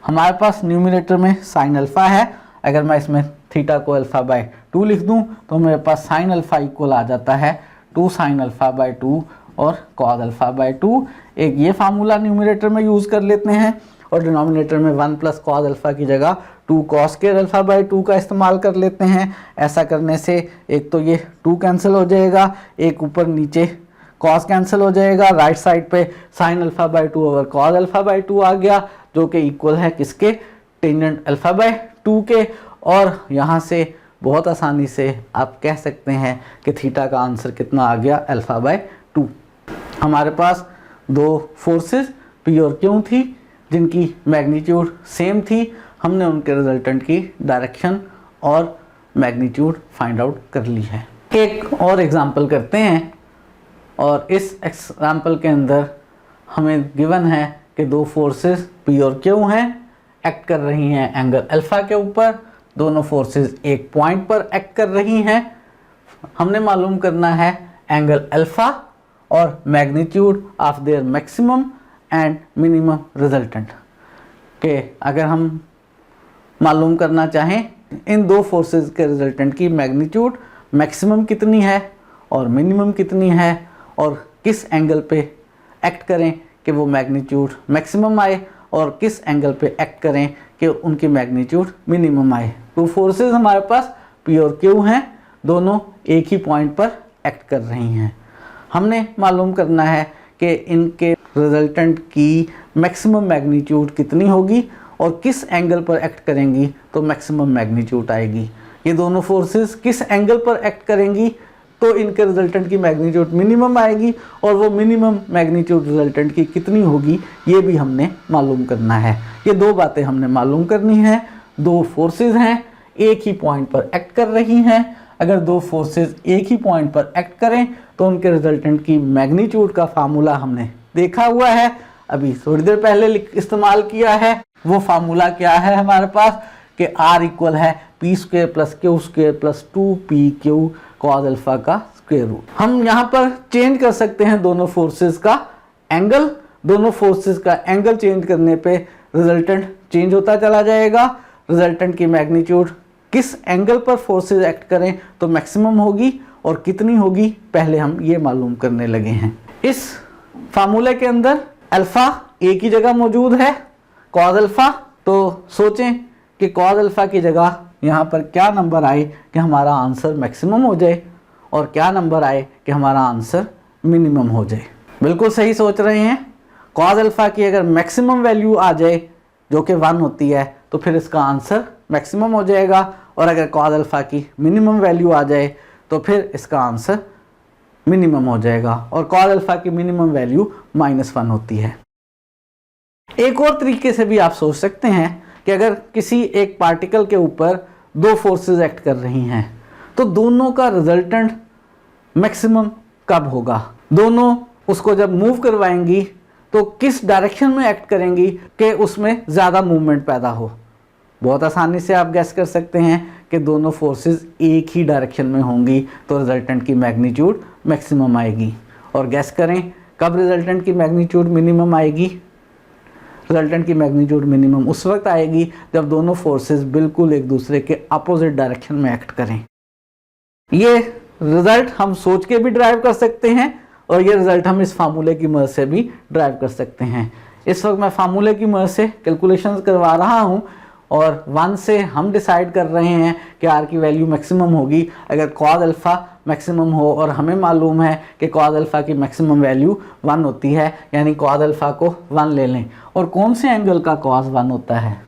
हमारे पास न्यूमरेटर में साइन अल्फा है, अगर मैं इसमें थीटा को अल्फा बाय 2 लिख दूं तो मेरे पास साइन अल्फा इक्वल आ जाता है 2 साइन अल्फा बाय 2 और cos अल्फा बाय 2। एक ये फार्मूला न्यूमरेटर में यूज़ कर लेते हैं और डिनोमिनेटर में 1 प्लस cos अल्फा की जगह 2 cos स्क्वायर अल्फा बाय 2 का इस्तेमाल कर लेते हैं। ऐसा करने से एक तो ये 2 कैंसिल हो जाएगा, एक ऊपर नीचे cos कैंसिल हो जाएगा, राइट साइड पे sin alpha by 2 over cos alpha by 2 आ गया, जो कि इक्वल है किसके, टेंजेंट अल्फा बाय 2 के। और यहाँ से बहुत आसानी से आप कह सकते हैं कि थीटा का आंसर कितना आ गया, अल्फा बाय 2। हमारे पास दो फोर्सेस P और Q थी जिनकी मैग्नीट्यूड सेम थी। हमने उनके रिजल्टेंट की डायरेक्शन और मैग्नीट्यूड फाइंड आउट कर ली है। एक और एग्जांपल करते हैं और इस एग्जांपल के अंदर हमें गिवन है कि दो फोर्सेस P और Q हैं, एक्ट कर रही हैं एंगल अल्फा के ऊपर। दोनों फोर्सेस एक पॉइंट पर एक्ट कर रही हैं। हमने मालूम करना है एंगल अल्फा और magnitude of their maximum and minimum resultant के। अगर हम मालूम करना चाहें इन दो फोर्सेस के रिजल्टेंट की मैग्नीट्यूड मैक्सिमम कितनी है और मिनिमम कितनी है और किस एंगल पे एक्ट करें कि वो मैग्नीट्यूड मैक्सिमम आए और किस एंगल पे एक्ट करें कि उनकी मैग्नीट्यूड मिनिमम आए। तो फोर्सेस हमारे पास P और Q हैं, दोनों एक ही पॉइंट पर एक्ट कर रही हैं। हमने मालूम करना है कि इनके रिजल्टेंट की मैक्सिमम मैग्नीट्यूड कितनी होगी और किस एंगल पर एक्ट करेंगी तो मैक्सिमम मैग्नीट्यूड आएगी। ये दोनों फोर्सेस किस एंगल पर एक्ट करेंगी तो इनके रिजल्टेंट की मैग्नीट्यूड मिनिमम आएगी और वो मिनिमम मैग्नीट्यूड रिजल्टेंट की कितनी होगी ये भी हमने मालूम करना है। ये दो बातें हमने मालूम करनी है। दो फोर्सेस हैं, एक ही पॉइंट पर एक्ट कर रही हैं। अगर दो फोर्सेस एक ही पॉइंट पर एक्ट करें तो उनके रिजल्टेंट की मैग्नीट्यूड का फार्मूला हमने देखा हुआ है, अभी थोड़ी देर पहले इस्तेमाल किया है। वो फार्मूला क्या है हमारे पास कि R इक्वल है P square plus Q square plus 2PQ cos alpha का स्क्वायर रूट। हम यहाँ पर चेंज कर सकते हैं दोनों फोर्सेस का एंगल। दोनों फोर्सेस का एंगल चेंज करने पे रिजल्टेंट चेंज होता चला जाएगा। रिजल्टेंट की मैग्नीट्यूड किस एंगल पर फोर्सेस एक्ट करें तो मैक्सिमम होगी और कितनी होगी पहले हम ये मालूम करने लगे हैं। इस फार्मूले के अंदर अल्फा एक ही जगह मौजूद है cos अल्फा, तो सोचें कि cos अल्फा की जगह यहाँ पर क्या नंबर आए कि हमारा आंसर मैक्सिमम हो जाए और क्या नंबर आए कि हमारा आंसर मिनिमम हो जाए। बिल्कुल सही सोच रहे हैं। cos अल्फा की अगर मैक्सिमम वैल्यू आ जाए जो कि 1 होती है तो फिर इसका आंसर मैक्सिमम हो जाएगा और अगर cos अल्फा की मिनिमम वैल्यू आ जाए तो फिर इसका आंसर मिनिमम हो जाएगा और cos अल्फा की मिनिमम वैल्यू -1 होती है। एक और तरीके से भी आप सोच सकते हैं कि अगर किसी एक पार्टिकल के ऊपर दो फोर्सेस एक्ट कर रही हैं तो दोनों का रिजल्टेंट मैक्सिमम कब होगा। दोनों उसको जब मूव करवाएंगी तो किस डायरेक्शन में एक्ट करेंगी कि उसमें ज़्यादा मूवमेंट पैदा हो। बहुत आसानी से आप गैस कर सकते हैं कि दोनों फोर्सेस एक ही डायरेक्शन में होंगी तो रिजल्टेंट की मैग्नीट्यूड मैक्सिमम आएगी। और गैस करें कब रिजल्टेंट की मैग्नीट्यूड मिनिमम आएगी। रिजल्टेंट की मैग्नीट्यूड मिनिमम उस वक्त आएगी जब दोनों फोर्सेस बिल्कुल एक दूसरे के अपोजिट डायरेक्शन में एक्ट करें। ये रिजल्ट हम सोच के भी ड्राइव कर सकते हैं और ये रिजल्ट हम इस फार्मूले की मदद से भी ड्राइव कर सकते हैं। इस वक्त मैं फार्मूले की मदद से कैलकुलेशंस करवा रहा हूँ और 1 से हम डिसाइड कर रहे हैं कि R की वैल्यू मैक्सिमम होगी अगर cos अल्फा मैक्सिमम हो और हमें मालूम है कि cos अल्फा की मैक्सिमम वैल्यू 1 होती है, यानी cos अल्फा को 1 ले लें। और कौन से एंगल का cos 1 होता है,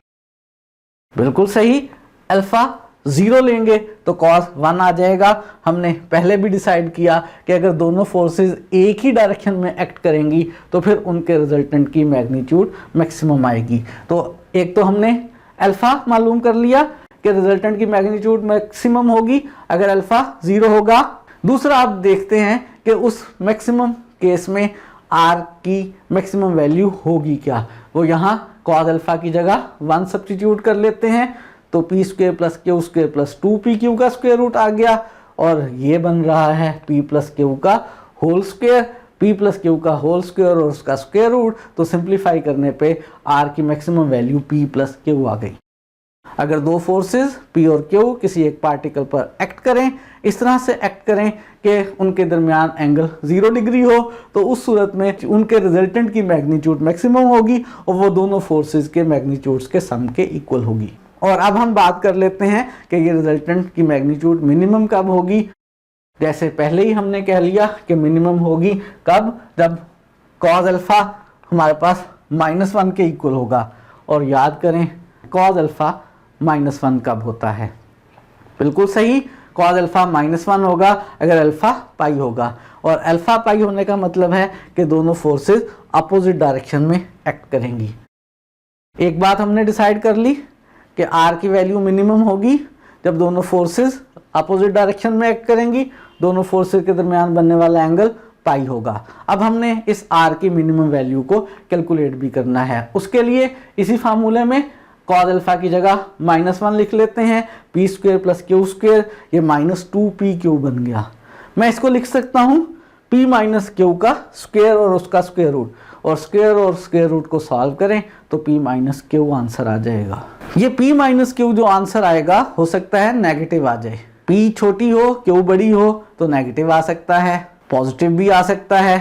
बिल्कुल सही, अल्फा 0 लेंगे तो cos 1 आ जाएगा। हमने पहले भी डिसाइड किया कि अगर दोनों फोर्सेस एक ही डायरेक्शन में एक्ट करेंगी तो फिर उनके रिजल्टेंट की मैग्नीट्यूड मैक्सिमम आएगी। तो एक तो हमने अल्फा मालूम कर लिया कि रिजल्टेंट की मैग्नीट्यूड मैक्सिमम होगी अगर अल्फा 0 होगा। दूसरा आप देखते हैं कि उस मैक्सिमम केस में R की मैक्सिमम वैल्यू होगी क्या। वो यहाँ cos अल्फा की जगह 1 सब्स्टिट्यूट कर लेते हैं तो P square plus Q square plus 2PQ का स्क्वायर रूट आ गया और ये बन रहा है P प्लस Q का whole square. P plus Q का होल स्क्वायर और उसका स्क्वायर रूट, तो सिंप्लीफाई करने पे R की maximum value P plus Q आ गई। अगर दो फोर्सेस P और Q किसी एक पार्टिकल पर एक्ट करें, इस तरह से एक्ट करें कि उनके दरमियान एंगल 0 डिग्री हो, तो उस सूरत में उनके रिजल्टेंट की मैग्नीट्यूड मैक्सिमम होगी और वो दोनों फोर्सेस के मैग्नीट्यूड्स के सम के इक्वल होगी। और अब हम बात कर लेते हैं कि ये रिजल्टेंट की मैग्नीट्यूड मिनिमम कब होगी। जैसे पहले ही हमने कह लिया कि मिनिमम होगी कब, जब कॉज अल्फा हमारे पास -1 के इक्वल होगा। और याद करें कॉज अल्फा -1 कब होता है, बिल्कुल सही, कॉज अल्फा -1 होगा अगर अल्फा पाई होगा। और अल्फा पाई होने का मतलब है कि दोनों फोर्सेस अपोजिट डायरेक्शन में एक्ट करेंगी। एक बात हमने डिसाइड कर ली कि आर की वैल्यू मिनिमम होगी जब दोनों फोर्सेस अपोजिट डायरेक्शन में एक्ट करेंगी, दोनों फोर्सेस के दरमियान बनने वाला एंगल पाई होगा। अब हमने इस आर की मिनिमम वैल्यू को कैलकुलेट भी करना है। उसके लिए इसी फार्मूले में कॉज अल्फा की जगह -1 लिख लेते हैं, p² + q², ये -2pq बन गया। मैं इसको लिख सकता हूँ p - q का स्क्वायर और उसका स्क्वायर रूट, और स्क्वायर और स्क्वायर रूट को सॉल्व करें तो p - q आंसर आ जाएगा। ये p - q जो आंसर आएगा हो सकता है नेगेटिव आ जाए, p छोटी हो q बड़ी हो तो नेगेटिव आ सकता है, पॉजिटिव भी आ सकता है।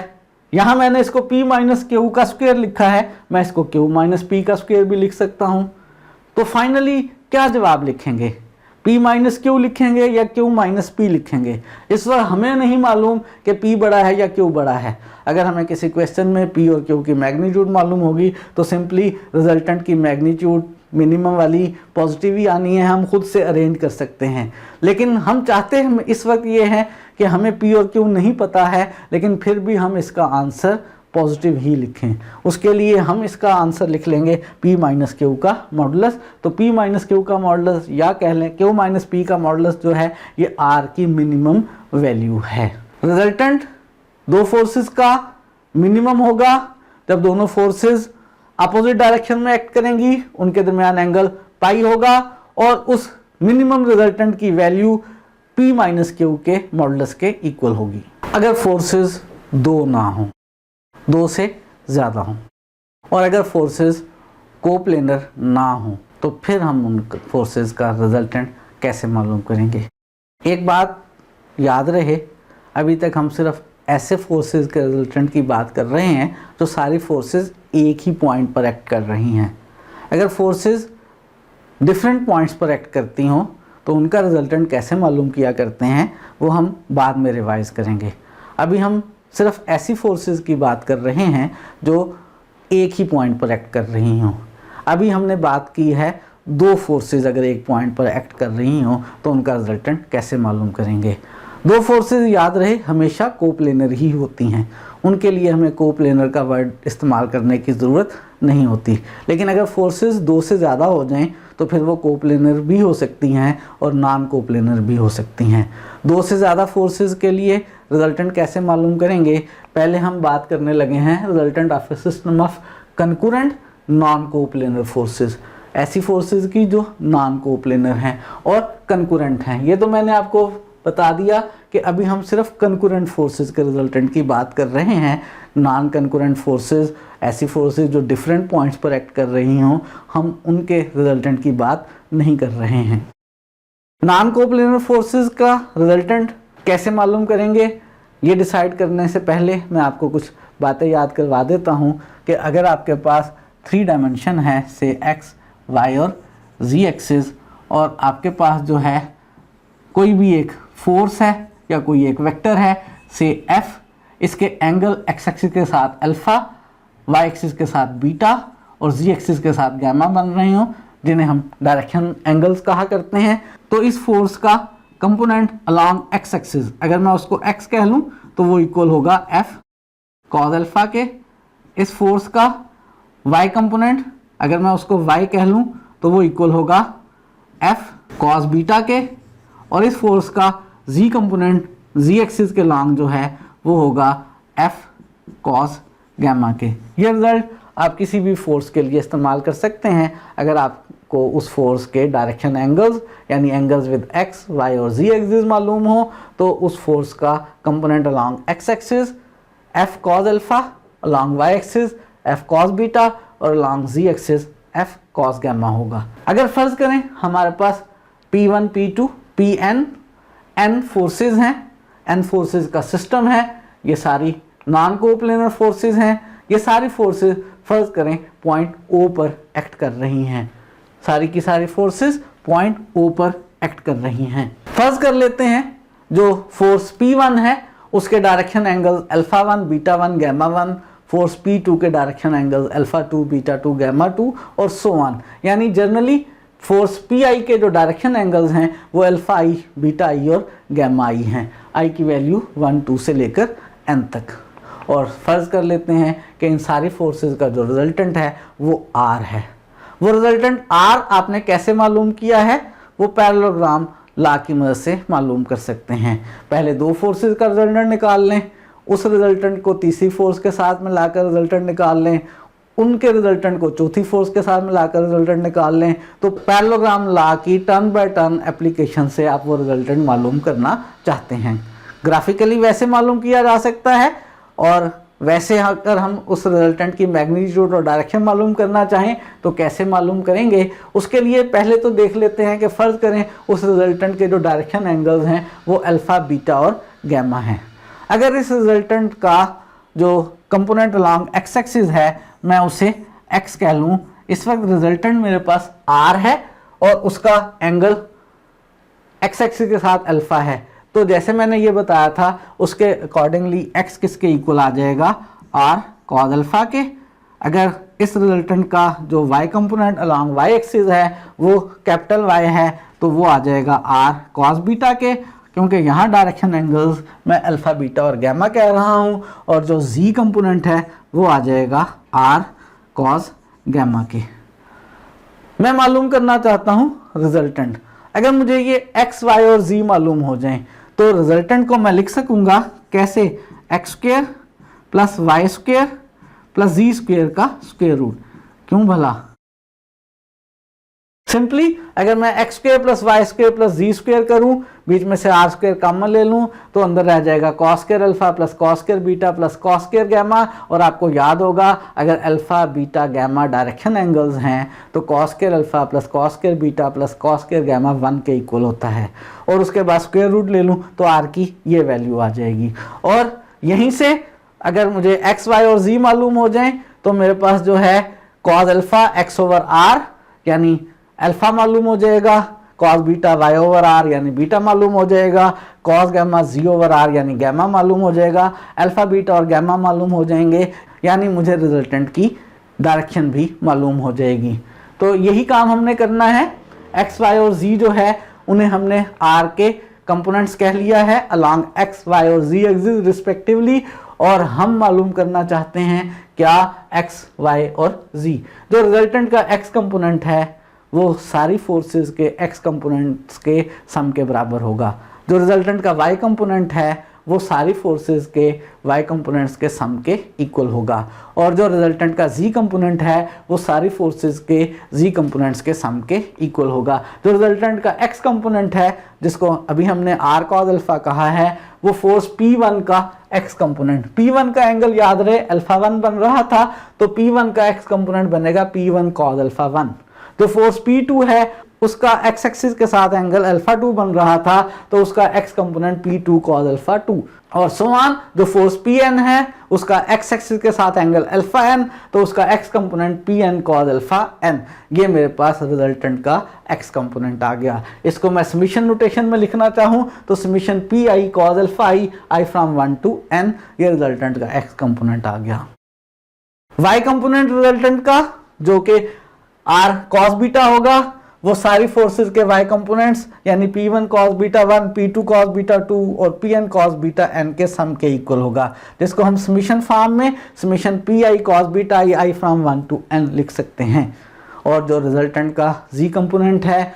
यहाँ मैंने इसको p - q का स्क्वायर लिखा है, मैं इसको q - p का स्क्वायर भी लिख सकता हूँ। तो फाइनली क्या जवाब लिखेंगे, p - q लिखेंगे या q - p लिखेंगे। इस वक्त हमें नहीं मालूम कि p बड़ा है या q बड़ा है। अगर हमें किसी क्वेश्चन में p और q की मैग्नीट्यूड मालूम होगी तो सिंपली रिजल्टेंट की मैग्नीट्यूड मिनिमम वाली पॉजिटिव ही आनी है, हम खुद से अरेंज कर सकते हैं। लेकिन हम चाहते हैं इस वक्त ये है कि हमें p और q नहीं पता है, लेकिन फिर भी हम इसका आंसर पॉजिटिव ही लिखें। उसके लिए हम इसका आंसर लिख लेंगे p - q का मॉडुलस। तो p - q का मॉडुलस या कह लें q - p का मॉडुलस जो है ये r की मिनिमम वैल्यू है। रिजल्टेंट दो फोर्सेस का मिनिमम होगा जब दोनों फोर्सेस अपोजिट डायरेक्शन में एक्ट करेंगी, उनके दरमियान एंगल पाई होगा और उस मिनिमम रिजल्टेंट की वैल्यू p - q के मॉडुलस के इक्वल होगी। अगर फोर्सेस दो ना हो, दो से ज़्यादा हों, और अगर फोर्सेस कोप्लेनर ना हो, तो फिर हम उन फोर्सेस का रिजल्टेंट कैसे मालूम करेंगे। एक बात याद रहे, अभी तक हम सिर्फ ऐसे फोर्सेस के रिजल्टेंट की बात कर रहे हैं जो सारी फोर्सेस एक ही पॉइंट पर एक्ट कर रही हैं। अगर फोर्सेस डिफरेंट पॉइंट्स पर एक्ट करती हों तो उनका रिजल्टेंट कैसे मालूम किया करते हैं वो हम बाद में रिवाइज करेंगे। अभी हम सिर्फ ऐसी फोर्सेस की बात कर रहे हैं जो एक ही पॉइंट पर एक्ट कर रही हों। अभी हमने बात की है दो फोर्सेस अगर एक पॉइंट पर एक्ट कर रही हों तो उनका रिजल्टेंट कैसे मालूम करेंगे। दो फोर्सेस याद रहे हमेशा कोप्लेनर ही होती हैं, उनके लिए हमें कोप्लेनर का वर्ड इस्तेमाल करने की ज़रूरत नहीं होती। लेकिन अगर फोर्सेस दो से ज़्यादा हो जाएं तो फिर वो कोप्लेनर भी हो सकती हैं और नॉन कोप्लेनर भी हो सकती हैं। दो से ज़्यादा फोर्सेस के लिए रिजल्टेंट कैसे मालूम करेंगे, पहले हम बात करने लगे हैं resultant of a system of concurrent non coplanar forces, ऐसी फोर्सेस की जो नॉन कोप्लेनर हैं और कंकरेंट हैं। ये तो मैंने आपको बता दिया कि अभी हम सिर्फ कंकरेंट फोर्सेस के रिजल्टेंट की बात कर रहे हैं। नॉन कंकरेंट फोर्सेस ऐसी फोर्सेस जो डिफरेंट पॉइंट्स पर एक्ट कर रही हों, हम उनके रिजल्टेंट की बात नहीं कर रहे हैं। नॉन कोप्लेनर फोर्सेस का रिजल्टेंट कैसे मालूम करेंगे, ये डिसाइड करने से पहले मैं आपको कुछ बातें याद करवा देता हूँ कि अगर आपके पास 3 डायमेंशन है से x, y और z एक्सिस, और आपके पास जो है कोई भी एक फोर्स है या कोई एक वेक्टर है से f, इसके एंगल x एक्सिस के साथ अल्फा, y एक्सिस के साथ बीटा और z एक्सिस के साथ गैमा बन रहे हो, जिन्हें हम डायरेक्शन एंगल्स कहा करते हैं। तो इस फोर्स का कंपोनेंट अलोंग x एक्सिस, अगर मैं उसको x कह लूँ तो वो इक्वल होगा f कॉज अल्फा के। इस फोर्स का y कंपोनेंट अगर मैं उसको y कह लूँ तो वो इक्वल होगा f कॉज बीटा के। और इस फोर्स का z कंपोनेंट z एक्सिस के लॉन्ग जो है वो होगा f कॉस गैमा के। ये रिजल्ट आप किसी भी फोर्स के लिए इस्तेमाल कर सकते हैं। अगर आपको उस फोर्स के डायरेक्शन एंगल्स यानी एंगल्स विद x, y और z एक्सिस मालूम हो तो उस फोर्स का component along x axis f cos alpha, along y axis f cos beta और along z axis f cos gamma होगा। अगर फर्ज करें हमारे पास P1, P2, Pn n forces हैं, n फोर्सेस का सिस्टम है, ये सारी नॉन कोप्लेनर फोर्सेस हैं, ये सारी फोर्सेस फर्ज करें पॉइंट O पर एक्ट कर रही हैं, सारी की सारी फोर्सेस पॉइंट O पर एक्ट कर रही हैं। फर्ज कर लेते हैं जो फोर्स P1 है उसके direction angle alpha 1, beta 1, gamma 1, force P2 के direction angle alpha 2, beta 2, gamma 2 और सो ऑन। यानी जनरली फोर्स Pi के जो डायरेक्शन एंगल्स हैं वो अल्फा i, बीटा i और गामा i हैं। i की वैल्यू 1, 2 से लेकर n तक। और फर्ज कर लेते हैं कि इन सारी फोर्सेस का जो रिजल्टेंट है वो r है। वो रिजल्टेंट r आपने कैसे मालूम किया है, वो पैरेललोग्राम लॉ की मदद से मालूम कर सकते हैं। पहले दो फोर्सेस का रिजल्टेंट निकाल लें, उस रिजल्टेंट को तीसरी फोर्स के साथ मिलाकर रिजल्टेंट निकाल लें, उनके रिजल्टेंट को चौथी फोर्स के साथ मिलाकर रिजल्टेंट निकाल लें। तो पैरेललोग्राम लॉ की टर्न बाय टर्न एप्लीकेशन से आप वो रिजल्टेंट मालूम करना चाहते हैं। ग्राफिकली वैसे मालूम किया जा सकता है, और वैसे अगर हम उस रिजल्टेंट की मैग्नीट्यूड और डायरेक्शन मालूम करना चाहें तो कैसे मालूम करेंगे, उसके लिए पहले तो देख लेते हैं कि फ़र्ज़ करें उस रिजल्टेंट के जो डायरेक्शन एंगल्स हैं वो अल्फ़ा, बीटा और गामा हैं। अगर इस रिजल्टेंट का जो कंपोनेंट अलॉन्ग एक्स एक्सिस है मैं उसे x कह लूँ, इस वक्त रिजल्टेंट मेरे पास r है और उसका एंगल x एक्सिस के साथ अल्फ़ा है। तो जैसे मैंने ये बताया था उसके अकॉर्डिंगली x किसके इक्वल आ जाएगा, r cos अल्फ़ा के। अगर इस रिजल्टेंट का जो y component along y axis है वो कैपिटल Y है तो वो आ जाएगा r cos बीटा के, क्योंकि यहाँ डायरेक्शन एंगल्स मैं अल्फ़ा, बीटा और गामा कह रहा हूँ, और जो z कंपोनेंट है वो आ जाएगा r cos गामा के। मैं मालूम करना चाहता हूँ रिजल्टेंट। अगर मुझे ये x, y और z मालूम हो जाएं तो रिजल्टेंट को मैं लिख सकूंगा कैसे, X square plus Y square plus Z square का स्क्वेयर रूट। क्यों भला? सिंपली अगर मैं X square plus Y square plus Z square करूं, बीच में से आर स्क्वेयर कॉमन ले लूं तो अंदर रह जाएगा cos square alpha plus cos square beta plus cos square gamma. और आपको याद होगा अगर alpha, beta, gamma direction angles हैं तो cos square alpha plus cos square beta plus cos square gamma 1 के इक्वल होता है। और उसके बाद स्क्वेयर रूट ले लूँ तो आर की ये वैल्यू आ जाएगी। और यहीं से अगर मुझे एक्स, वाई और जी मालूम हो जाए तो मेरे पास जो है cos alpha X over R यानी अल्फा मालूम हो जाएगा, cos beta Y over R यानी बीटा मालूम हो जाएगा, cos gamma Z over R यानी गामा मालूम हो जाएगा, अल्फा, बीटा और गामा मालूम हो जाएंगे, यानी मुझे रिजल्टेंट की डायरेक्शन भी मालूम हो जाएगी। तो यही काम हमने करना है। एक्स, वाई और जी जो है उन्हें हमने आर के कंपोनेंट्स कह लिया है अलॉन्ग एक्स, वाई और जी एक्सिस रिस्पेक्टिवली, और हम मालूम करना चाहते हैं क्या एक्स, वाई और जी। जो रिजल्टेंट का एक्स कंपोनेंट है वो सारी फोर्सेस के एक्स कंपोनेंट्स के सम के बराबर होगा। जो रिजल्टेंट का वाई कंपोनेंट है वो सारी फोर्सेस के वाई कंपोनेंट्स के सम के इक्वल होगा। और जो रिजल्टेंट का जी कंपोनेंट है वो सारी फोर्सेस के जी कंपोनेंट्स के सम के इक्वल होगा। जो रिजल्टेंट का एक्स कंपोनेंट है जिसको अभी हमने आर कॉस अल्फा कहा है वो फोर्स P1 का एक्स कंपोनेंट, P1 का एंगल याद रहे अल्फा 1 बन रहा था तो P1 का एक्स कंपोनेंट बनेगा P1 कॉस अल्फा 1। जो फोर्स P2 है उसका एक्स एक्सिस के साथ एंगल अल्फा 2 बन रहा था तो उसका X component P2 cos alpha 2। और सो ऑन। जो फोर्स Pn है उसका एक्स एक्सिस के साथ एंगल अल्फा n तो उसका X component Pn cos alpha n। ये मेरे पास रिजल्टेंट का एक्स कंपोनेंट आ गया। इसको मैं समीशन नोटेशन में लिखना चाहूँ तो summation Pi cos alpha i from 1 to n, ये रिजल्टेंट का एक्स कंपोनेंट आ गया। वाई कंपोनेंट रिजल्टेंट का जो कि r cos बीटा होगा वो सारी फोर्सेस के y कंपोनेंट्स यानी P1 cos beta 1, P2 cos beta 2 और Pn cos बीटा n के सम के इक्वल होगा, जिसको हम समीशन फॉर्म में summation Pi cos beta i from 1 to n लिख सकते हैं। और जो रिजल्टेंट का z कंपोनेंट है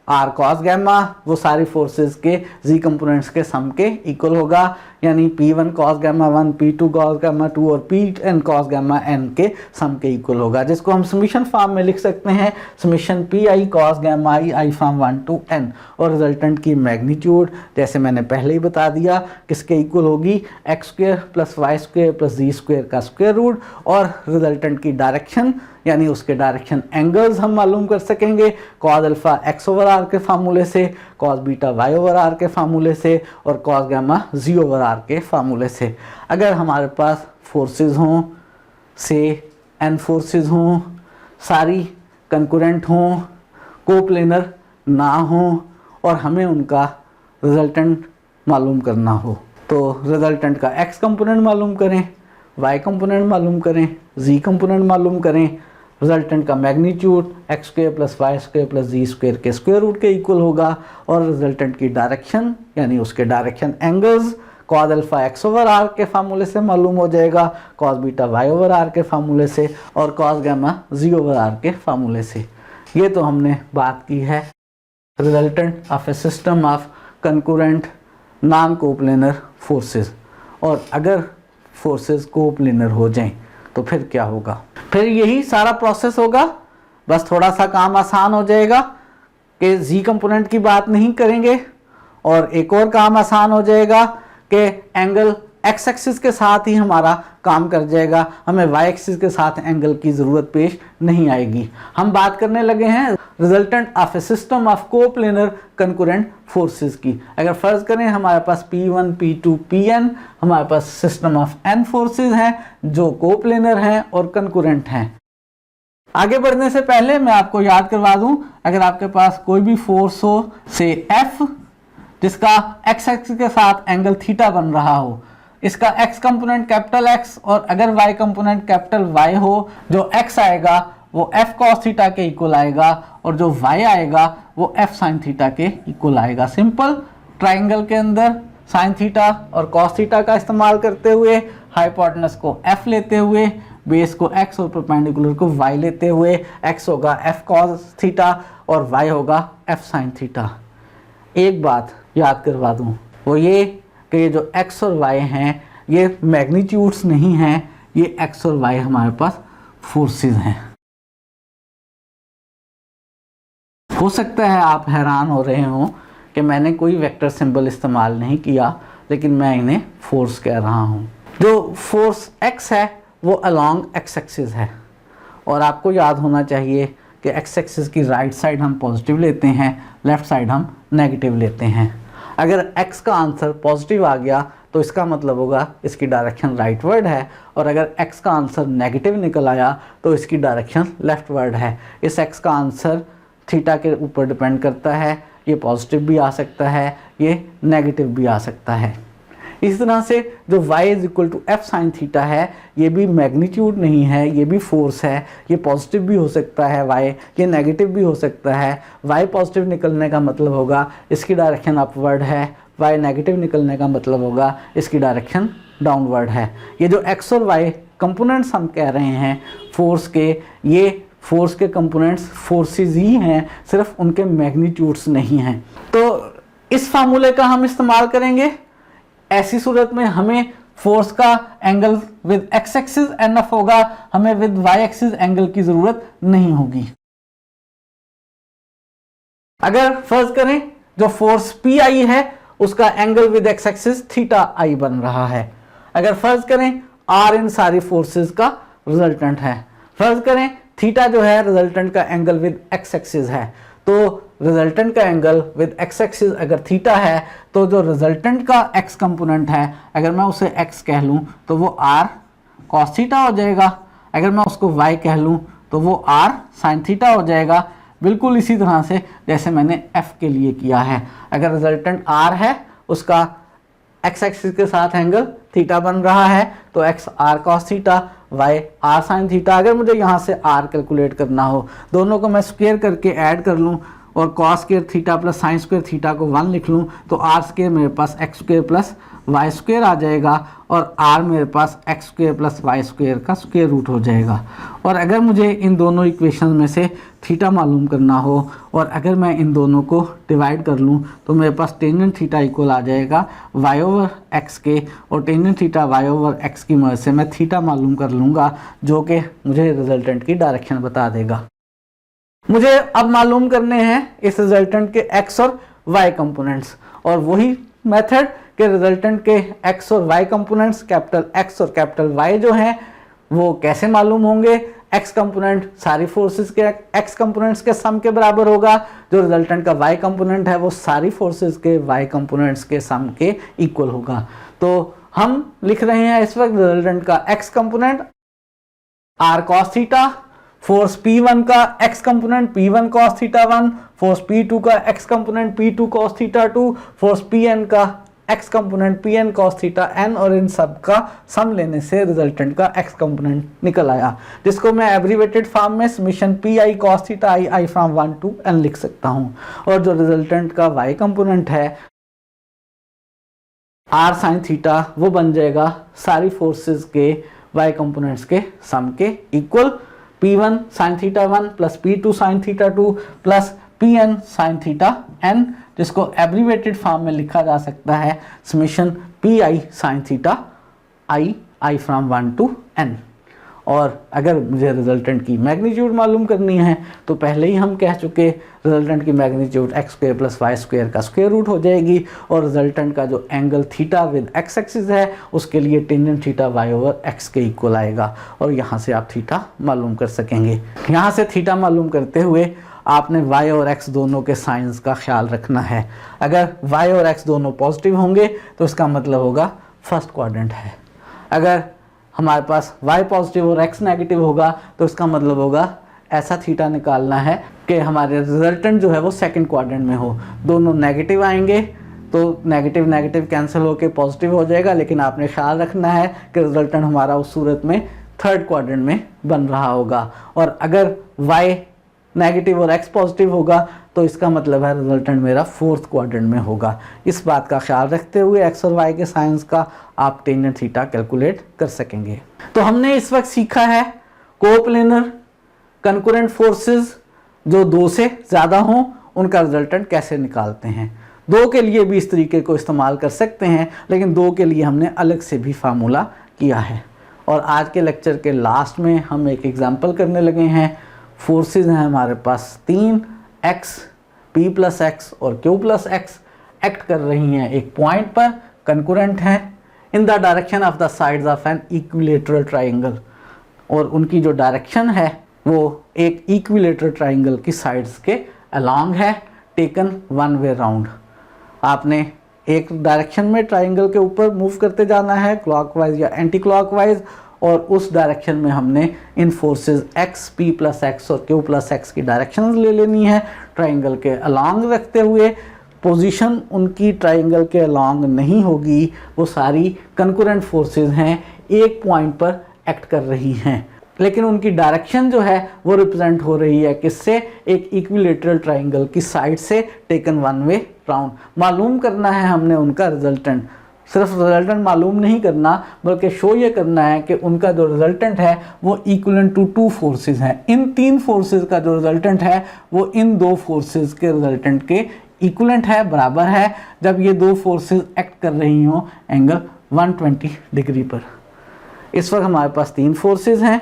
r cos गामा वो सारी फोर्सेस के z कंपोनेंट्स के सम के इक्वल होगा, यानी P1 cos gamma 1, P2 cos gamma 2 और Pn cos गामा n के सम के इक्वल होगा, जिसको हम समीशन फॉर्म में लिख सकते हैं समीशन Pi cos गामा i फ्रॉम 1 to n। और रिजल्टेंट की मैग्नीट्यूड जैसे मैंने पहले ही बता दिया किसके इक्वल होगी, X square plus Y square plus Z square का स्क्वेयर रूट। और रिजल्टेंट की डायरेक्शन यानी उसके डायरेक्शन एंगल्स हम मालूम कर सकेंगे cos alpha X over R के फार्मूले से, cos beta Y over R के फार्मूले से और cos gamma Z over R के फार्मूले से। अगर हमारे पास फोर्सेस हों, से एन फोर्सेस हों, सारी कंकुरेंट हों, कोप्लेनर ना हों और हमें उनका रिजल्टेंट मालूम करना हो, तो रिजल्टेंट का एक्स कंपोनेंट मालूम करें, वाई कंपोनेंट मालूम करें, जी कंपोनेंट मालूम करें, रिजल्टेंट का magnitude x square plus Y square plus Z square के स्क्वायर रूट के इक्वल होगा और रिजल्टेंट की डायरेक्शन यानी उसके direction angles cos alpha X over R के फार्मूले से मालूम हो जाएगा, cos beta Y over R के फार्मूले से और cos gamma Z over R के फार्मूले से। ये तो हमने बात की है resultant of a system of concurrent non coplanar forces. और अगर फोर्सेस कोप्लेनर हो जाएं तो फिर क्या होगा? फिर यही सारा प्रोसेस होगा, बस थोड़ा सा काम आसान हो जाएगा कि जी कंपोनेंट की बात नहीं करेंगे और एक और काम आसान हो जाएगा कि एंगल एक्स एक्सिस के साथ ही हमारा काम कर जाएगा, हमें वाई एक्सिस के साथ एंगल की ज़रूरत पेश नहीं आएगी। हम बात करने लगे हैं resultant of a system of coplanar concurrent forces की। अगर फर्ज करें हमारे पास P1, P2, Pn, हमारे पास सिस्टम ऑफ n फोर्सेस हैं जो कोप्लेनर हैं और कंकरेंट हैं। आगे बढ़ने से पहले मैं आपको याद करवा दूं, अगर आपके पास कोई भी फोर्स हो से F जिसका x एक्सिस के साथ एंगल थीटा बन रहा हो, इसका x कंपोनेंट कैपिटल X और अगर y कंपोनेंट कैपिटल Y हो, जो x आएगा वो f cos थीटा के इक्वल आएगा और जो y आएगा वो f sin थीटा के इक्वल आएगा। सिंपल ट्राइंगल के अंदर sin थीटा और cos थीटा का इस्तेमाल करते हुए, हाइपोटेनस को f लेते हुए, बेस को x और परपेंडिकुलर को y लेते हुए, x होगा f cos थीटा और y होगा f sin थीटा। एक बात याद करवा दूं, वो ये कि ये जो x और y हैं ये मैग्नीट्यूड्स नहीं हैं, ये x और y हमारे पास फोर्सेस हैं। हो सकता है आप हैरान हो रहे हो कि मैंने कोई वेक्टर सिंबल इस्तेमाल नहीं किया, लेकिन मैं इन्हें फोर्स कह रहा हूँ। जो फोर्स x है वो अलोंग x एक्सिस है और आपको याद होना चाहिए कि x एक्सिस की राइट साइड हम पॉजिटिव लेते हैं, लेफ्ट साइड हम नेगेटिव लेते हैं। अगर x का आंसर पॉजिटिव आ गया तो इसका मतलब होगा इसकी डायरेक्शन राइटवर्ड है और अगर x का आंसर नेगेटिव निकल आया तो इसकी डायरेक्शन लेफ्टवर्ड है। इस x का आंसर थीटा के ऊपर डिपेंड करता है, ये पॉजिटिव भी आ सकता है, ये नेगेटिव भी आ सकता है। इस तरह से जो y is equal to F sine theta है ये भी मैग्नीट्यूड नहीं है, ये भी फोर्स है। ये पॉजिटिव भी हो सकता है y, ये नेगेटिव भी हो सकता है। y पॉजिटिव निकलने का मतलब होगा इसकी डायरेक्शन अपवर्ड है, y नेगेटिव निकलने का मतलब होगा इसकी डायरेक्शन डाउनवर्ड है। ये जो x और y कंपोनेंट्स हम कह रहे हैं फोर्स के, ये फोर्स के कंपोनेंट्स फोर्सेस ही हैं, सिर्फ उनके मैग्नीट्यूड्स नहीं हैं। तो इस फार्मूले का हम इस्तेमाल करेंगे। ऐसी सूरत में हमें फोर्स का angle with x axis NF होगा, हमें विद वाई एक्सिस एंगल की जरूरत नहीं होगी। अगर फर्ज करें जो फोर्स पी आई है उसका angle with x axis theta i बन रहा है। अगर फर्ज करें आर इन सारी फोर्सेस का रिजल्टेंट है, फर्ज करें थीटा जो है रिजल्टेंट का एंगल विद एक्स एक्सिस है, तो रिजल्टेंट का एंगल विद एक्स एक्सिस अगर थीटा है तो जो रिजल्टेंट का एक्स कंपोनेंट है अगर मैं उसे एक्स कह लूँ तो वो आर कॉस थीटा हो जाएगा। अगर मैं उसको वाई कह लूँ तो वो आर साइन थीटा हो जाएगा। बिल्कुल इसी तरह से जैसे मैंने एफ के लिए किया है। अगर रिजल्टेंट आर है उसका एक्स एक्सिस के साथ एंगल थीटा बन रहा है तो X R cos theta, Y R sine theta. अगर मुझे यहाँ से आर कैलकुलेट करना हो, दोनों को मैं स्क्वायर करके ऐड कर लूँ और cos square theta plus sine square theta को 1 लिख लूँ तो आर स्क्वायर मेरे पास x square plus Y square आ जाएगा और आर मेरे पास x square plus Y square का स्क्वायर रूट हो जाएगा। और अगर मुझे इन दोनों इक्वेशन में से थीटा मालूम करना हो और अगर मैं इन दोनों को डिवाइड कर लूँ तो मेरे पास टेंजेंट थीटा इक्वल आ जाएगा वाई ओवर एक्स के, और tangent theta Y over X की मदद से मैं थीटा मालूम कर लूँगा जो कि मुझे रिजल्टेंट की डायरेक्शन बता देगा। मुझे अब मालूम करने हैं इस रिजल्टेंट के x और y कंपोनेंट्स, और वही मेथड के रिजल्टेंट के x और y कंपोनेंट्स कैपिटल X और कैपिटल Y जो हैं वो कैसे मालूम होंगे। एक्स कंपोनेंट सारी फोर्सेस के एक्स कंपोनेंट्स के सम के बराबर होगा, जो रिजल्टेंट का वाई कंपोनेंट है वो सारी फोर्सेस के वाई कंपोनेंट्स के सम के इक्वल होगा। तो हम लिख रहे हैं इस वक्त रिजल्टेंट का X component R cos theta, force P1 का X component P1 cos theta 1, force P2 का X component P2 cos theta 2, force Pn का X component Pn cos theta n, और इन सब का सम लेने से रिजल्टेंट का एक्स कंपोनेंट निकल आया, जिसको मैं एब्रीवेटेड फॉर्म में summation Pi cos theta i from 1 to n लिख सकता हूं। और जो रिजल्टेंट का y कंपोनेंट है r sin थीटा, वो बन जाएगा सारी फोर्सेस के y कंपोनेंट्स के सम के equal, P1 sin theta 1 plus P2 sin theta 2 plus Pn sin theta n, जिसको एब्रीवेटेड फॉर्म में लिखा जा सकता है summation Pi sin theta i from 1 to n। और अगर मुझे रिजल्टेंट की मैग्नीट्यूड मालूम करनी है तो पहले ही हम कह चुके रिजल्टेंट की magnitude x square plus Y square का स्क्वायर रूट हो जाएगी, और रिजल्टेंट का जो angle theta with x axis है उसके लिए tangent theta Y over x के इक्वल आएगा, और यहाँ से आप थीटा मालूम कर सकेंगे। यहाँ से थीटा मालूम करते हुए आपने y और x दोनों के साइंस का ख्याल रखना है। अगर y और x दोनों पॉजिटिव होंगे तो इसका मतलब होगा फर्स्ट क्वाड्रेंट है, अगर हमारे पास y पॉजिटिव और x नेगेटिव होगा तो इसका मतलब होगा ऐसा थीटा निकालना है कि हमारे रिजल्टेंट जो है वो सेकंड क्वाड्रेंट में हो। दोनों नेगेटिव आएंगे तो नेगेटिव नेगेटिव कैंसिल होकर पॉजिटिव हो जाएगा, लेकिन आपने ख्याल रखना है कि रिजल्टेंट हमारा उस सूरत में थर्ड क्वाड्रेंट में बन रहा होगा। और अगर y नेगेटिव और x पॉजिटिव होगा तो इसका मतलब है रिजल्टेंट मेरा फोर्थ क्वाड्रेंट में होगा। इस बात का ख्याल रखते हुए x और y के साइंस का आप टेंजेंट थीटा कैलकुलेट कर सकेंगे। तो हमने इस वक्त सीखा है कोप्लेनर कंकरेंट फोर्सेस जो दो से ज़्यादा हों उनका रिजल्टेंट कैसे निकालते हैं। दो के लिए भी इस तरीके को इस्तेमाल कर सकते हैं, लेकिन दो के लिए हमने अलग से भी फार्मूला किया है। और आज के लेक्चर के लास्ट में हम एक एग्जाम्पल करने लगे हैं। फोर्सेस हैं हमारे पास तीन, x, p प्लस एक्स और q प्लस एक्स एक्ट कर रही हैं एक पॉइंट पर, कंकरेंट हैं in the direction of the sides of an equilateral triangle, और उनकी जो डायरेक्शन है वो एक इक्विलेटरल ट्राइंगल की साइड्स के अलोंग है, टेकन वन वे राउंड। आपने एक डायरेक्शन में ट्राइंगल के ऊपर मूव करते जाना है क्लॉकवाइज या एंटी क्लॉकवाइज, और उस डायरेक्शन में हमने इन forces x, p plus x और q प्लस एक्स की डायरेक्शंस ले लेनी है ट्राइंगल के अलोंग रखते हुए। पोजीशन उनकी ट्राइंगल के अलोंग नहीं होगी, वो सारी कंकरेंट फोर्सेस हैं, एक पॉइंट पर एक्ट कर रही हैं, लेकिन उनकी डायरेक्शन जो है वो रिप्रेजेंट हो रही है किससे, एक इक्विलेटरल ट्राइंगल की साइड से टेकन वन वे राउंड। मालूम करना है हमने उनका रिजल्टेंट, सिर्फ रिजल्टेंट मालूम नहीं करना बल्कि शो ये करना है कि उनका जो रिजल्टेंट है वो इक्विवेलेंट टू टू फोर्सेस हैं। इन तीन फोर्सेस का जो रिजल्टेंट है वो इन दो फोर्सेस के रिजल्टेंट के इक्विवेलेंट है, बराबर है, जब ये दो फोर्सेस एक्ट कर रही हों एंगल 120 डिग्री पर। इस वक्त हमारे पास तीन फोर्सेस हैं,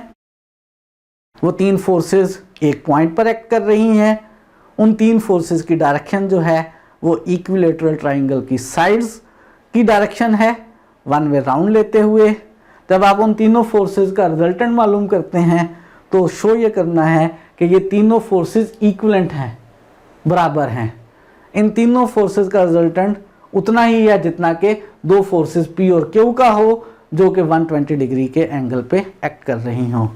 वो तीन फोर्सेस एक पॉइंट पर एक्ट कर रही हैं। उन तीन फोर्सेस की डायरेक्शन जो है वो इक्विलेटरल ट्राइंगल की साइड्स की डायरेक्शन है, वन वे राउंड लेते हुए। जब आप उन तीनों फोर्सेस का रिजल्टेंट मालूम करते हैं तो शो ये करना है कि ये तीनों फोर्सेस इक्विवेलेंट हैं, बराबर हैं। इन तीनों फोर्सेस का रिजल्टेंट उतना ही है जितना कि दो फोर्सेस P और Q का हो जो कि 120 डिग्री के एंगल पे एक्ट कर रही हों।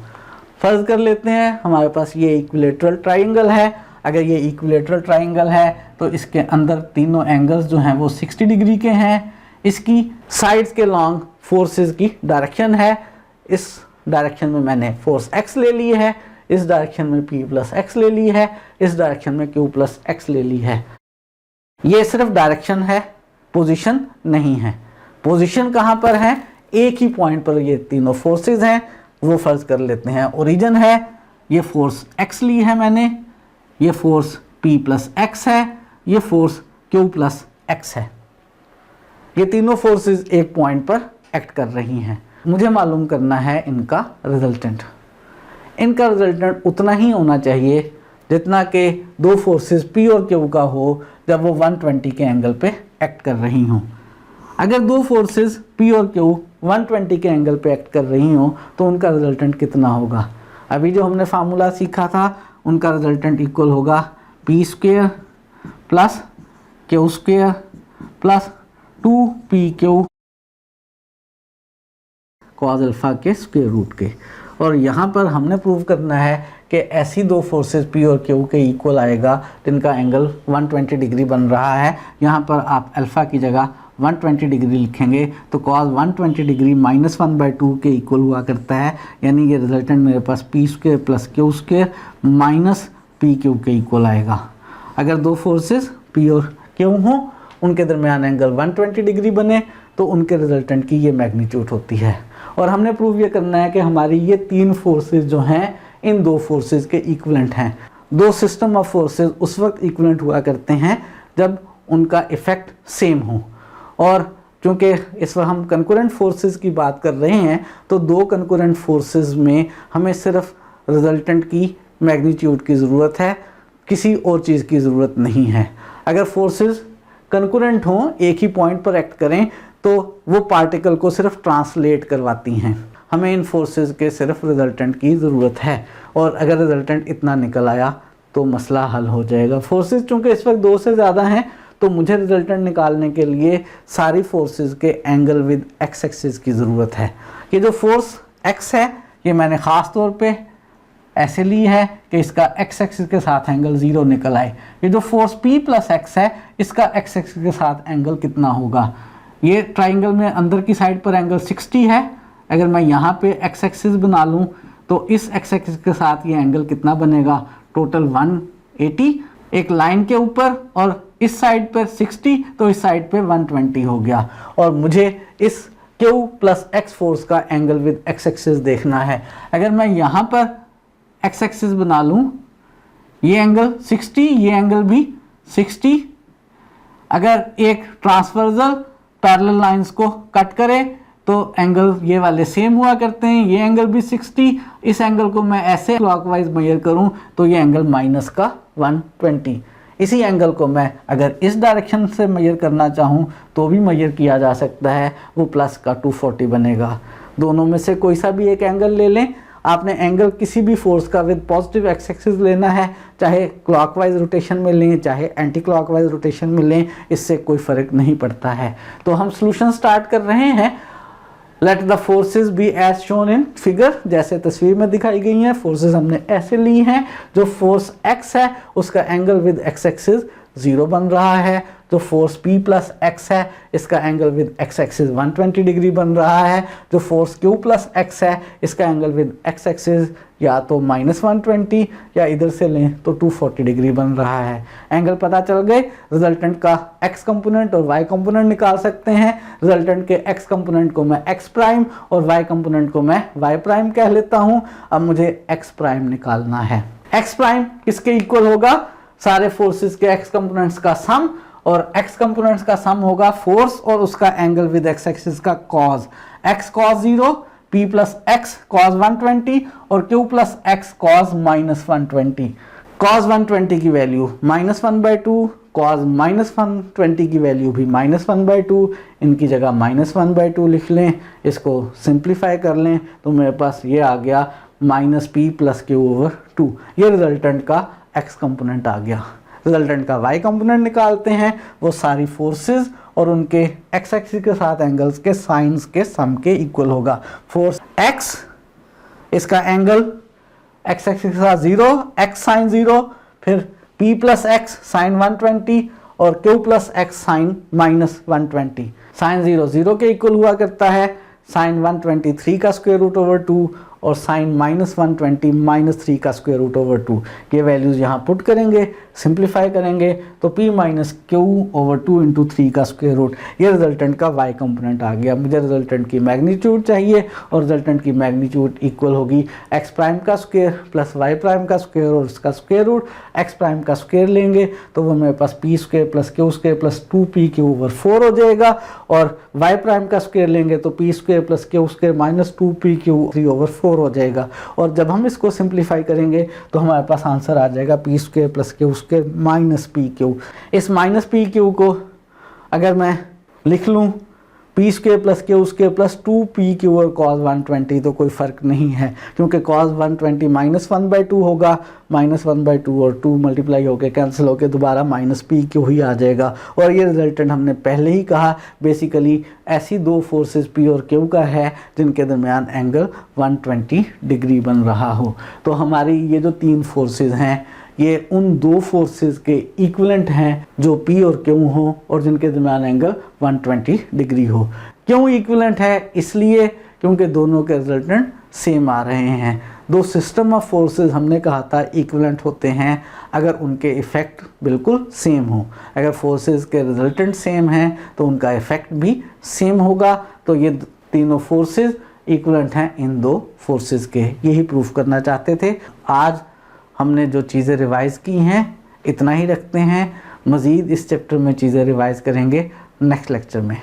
फर्ज कर लेते हैं हमारे पास ये इक्विलेटरल ट्राइंगल है। अगर ये इक्विलेटरल ट्राइंगल है तो इसके अंदर तीनों एंगल्स जो हैं वो 60 डिग्री के हैं। इसकी साइड्स के लॉन्ग फोर्सेस की डायरेक्शन है, इस डायरेक्शन में मैंने फोर्स x ले ली है, इस डायरेक्शन में p प्लस एक्स ले ली है, इस डायरेक्शन में q प्लस एक्स ले ली है। ये सिर्फ डायरेक्शन है, पोजीशन नहीं है। पोजीशन कहाँ पर है, एक ही पॉइंट पर ये तीनों फोर्सेस हैं, वो फर्ज कर लेते हैं ओरिजिन है, ये फोर्स x ली है मैंने, ये फोर्स p प्लस एक्स है, ये फोर्स q प्लस एक्स है। ये तीनों फोर्सेस एक पॉइंट पर एक्ट कर रही हैं। मुझे मालूम करना है इनका रिजल्टेंट। इनका रिजल्टेंट उतना ही होना चाहिए जितना कि दो फोर्सेस P और Q का हो जब वो 120 के एंगल पे एक्ट कर रही हों। अगर दो फोर्सेस P और Q 120 के एंगल पे एक्ट कर रही हों तो उनका रिजल्टेंट कितना होगा। अभी जो हमने फार्मूला सीखा था उनका रिजल्टेंट इक्वल होगा P square plus q square plus 2pq cause alpha के स्क्वायर रूट के। और यहाँ पर हमने प्रूव करना है कि ऐसी दो फोर्सेस P और Q के इक्वल आएगा जिनका एंगल 120 डिग्री बन रहा है। यहाँ पर आप अल्फ़ा की जगह 120 डिग्री लिखेंगे तो कॉज 120 डिग्री -1/2 के इक्वल हुआ करता है, यानी ये रिजल्टेंट मेरे पास p square plus q square minus p q के इक्वल आएगा। अगर दो फोर्सेस P और Q हों, उनके दरमियान एंगल 120 डिग्री बने तो उनके रिजल्टेंट की ये मैग्नीट्यूड होती है। और हमने प्रूव ये करना है कि हमारी ये तीन फोर्सेस जो हैं इन दो फोर्सेस के इक्विवेलेंट हैं। दो सिस्टम ऑफ फोर्सेस उस वक्त इक्विवेलेंट हुआ करते हैं जब उनका इफ़ेक्ट सेम हो। और चूँकि इस वक्त हम कंकरेंट फोर्सेस की बात कर रहे हैं तो दो कंकरेंट फोर्सेस में हमें सिर्फ रिजल्टेंट की मैग्नीट्यूड की ज़रूरत है, किसी और चीज़ की ज़रूरत नहीं है। अगर फोर्सेस कंकरेंट हों, एक ही पॉइंट पर एक्ट करें, तो वो पार्टिकल को सिर्फ ट्रांसलेट करवाती हैं। हमें इन फोर्सेस के सिर्फ रिजल्टेंट की ज़रूरत है और अगर रिजल्टेंट इतना निकल आया तो मसला हल हो जाएगा। फोर्सेस चूँकि इस वक्त दो से ज़्यादा हैं तो मुझे रिजल्टेंट निकालने के लिए सारी फोर्सेस के एंगल विद एक्स एक्सिस की ज़रूरत है। ये जो फोर्स एक्स है ये मैंने ख़ास तौर पे ऐसे ली है कि इसका एक्स एक्सिस के साथ एंगल 0 निकल आए। ये जो फोर्स P प्लस एक्स है इसका एक्स एक्सिस के साथ एंगल कितना होगा। ये ट्राइंगल में अंदर की साइड पर एंगल 60 है। अगर मैं यहाँ पे एक्स एक्सिस बना लूँ तो इस एक्स एक्सिस के साथ ये एंगल कितना बनेगा, टोटल 180 एक लाइन के ऊपर, और इस साइड पर 60 तो इस साइड पे 120 हो गया। और मुझे इस Q प्लस एक्स फोर्स का एंगल विद एक्स एक्सिस देखना है। अगर मैं यहाँ पर एक्स एक्सिस बना लूँ, ये एंगल 60, ये एंगल भी 60। अगर एक ट्रांसवर्सल पैरेलल लाइंस को कट करें तो एंगल ये वाले सेम हुआ करते हैं, ये एंगल भी 60। इस एंगल को मैं ऐसे क्लॉकवाइज मेजर करूं तो ये एंगल माइनस का 120। इसी एंगल को मैं अगर इस डायरेक्शन से मेजर करना चाहूं तो भी मेजर किया जा सकता है, वो प्लस का 240 बनेगा। दोनों में से कोई सा भी एक एंगल ले लें। आपने एंगल किसी भी फोर्स का विद पॉजिटिव एक्स एक्सिस लेना है, चाहे क्लॉकवाइज रोटेशन में लें चाहे एंटी क्लॉकवाइज रोटेशन में लें, इससे कोई फ़र्क नहीं पड़ता है। तो हम सॉल्यूशन स्टार्ट कर रहे हैं। Let the forces be as shown in figure, जैसे तस्वीर में दिखाई गई हैं। फोर्सेस हमने ऐसे ली हैं। जो फोर्स एक्स है उसका एंगल विद एक्स एक्सिस 0 बन रहा है। जो फोर्स P प्लस एक्स है इसका angle with x axis 120 degree बन रहा है। जो फोर्स Q प्लस एक्स है इसका एंगल विद एक्स एक्सिस या तो -120 या इधर से लें तो 240 डिग्री बन रहा है। एंगल पता चल गए। रिजल्टेंट का x कंपोनेंट और y कंपोनेंट निकाल सकते हैं। रिजल्टेंट के x कंपोनेंट को मैं x प्राइम और y कंपोनेंट को मैं y प्राइम कह लेता हूं। अब मुझे x प्राइम निकालना है। x प्राइम किसके इक्वल होगा, सारे फोर्सेस के x कंपोनेंट्स का सम, और x कंपोनेंट्स का सम होगा फोर्स और उसका एंगल विद x एक्सिस का cause. x cos 0, P plus x cos 120 और Q plus x cos -120। cos 120 की वैल्यू -1/2, cos -120 की वैल्यू भी -1/2। इनकी जगह -1/2 लिख लें, इसको सिंप्लीफाई कर लें तो मेरे पास ये आ गया -P प्लस Q/2। ये रिजल्टेंट का x कंपोनेंट आ गया। रिजल्टेंट का y कंपोनेंट निकालते हैं। वो सारी फोर्सेस और उनके x एक्सिस के साथ एंगल्स के साइंस के सम के इक्वल होगा। फोर्स x, इसका एंगल x एक्सिस के साथ 0, x साइन 0, फिर P प्लस एक्स साइन 120 और Q plus x sine -120। Sine 0 0 के इक्वल हुआ करता है। साइन 123 का स्क्वायर रूट ओवर 2 और साइन -120 -3 का स्क्वायर रूट ओवर 2। ये वैल्यूज़ यहाँ पुट करेंगे, सिंप्लीफाई करेंगे तो P माइनस Q/2 इंटू 3 का स्क्वायर रूट। ये रिजल्टेंट का y कंपोनेंट आ गया। मुझे रिजल्टेंट की मैग्नीट्यूड चाहिए और रिजल्टेंट की मैग्नीट्यूड इक्वल होगी x प्राइम का स्क्वायर प्लस y प्राइम का स्क्वायर और उसका स्क्वायर रूट। x प्राइम का स्क्वायर लेंगे तो वो मेरे पास p square plus q square plus 2pq/4 हो जाएगा, और y प्राइम का स्क्वायर लेंगे तो p square plus q square minus 2pq/3/4 हो जाएगा। और जब हम इसको सिंप्लीफाई करेंगे तो हमारे पास आंसर आ जाएगा p square plus q square minus pq। इस माइनस pq को अगर मैं लिख लूँ P square plus q square plus 2p Q और कॉस 120 तो कोई फ़र्क नहीं है, क्योंकि कॉस 120 -1/2 होगा, -1/2 और 2 मल्टीप्लाई होकर कैंसिल होकर दोबारा -p क्यू ही आ जाएगा। और ये रिजल्टेंट हमने पहले ही कहा बेसिकली ऐसी दो फोर्सेस p और q का है जिनके दरमियान एंगल 120 डिग्री बन रहा हो। तो हमारी ये जो तीन फोर्सेस हैं ये उन दो फोर्सेस के इक्विवेलेंट हैं जो P और Q हो और जिनके दरमियान एंगल 120 डिग्री हो। क्यों इक्विवेलेंट है? इसलिए क्योंकि दोनों के रिजल्टेंट सेम आ रहे हैं। दो सिस्टम ऑफ फोर्सेस हमने कहा था इक्विवेलेंट होते हैं अगर उनके इफ़ेक्ट बिल्कुल सेम हो। अगर फोर्सेस के रिजल्टेंट सेम हैं तो उनका इफ़ेक्ट भी सेम होगा। तो ये तीनों फोर्सेस इक्विवेलेंट हैं इन दो फोर्सेस के, यही प्रूफ करना चाहते थे। आज हमने जो चीज़ें रिवाइज़ की हैं इतना ही रखते हैं, मज़ीद इस चैप्टर में चीज़ें रिवाइज़ करेंगे नेक्स्ट लेक्चर में।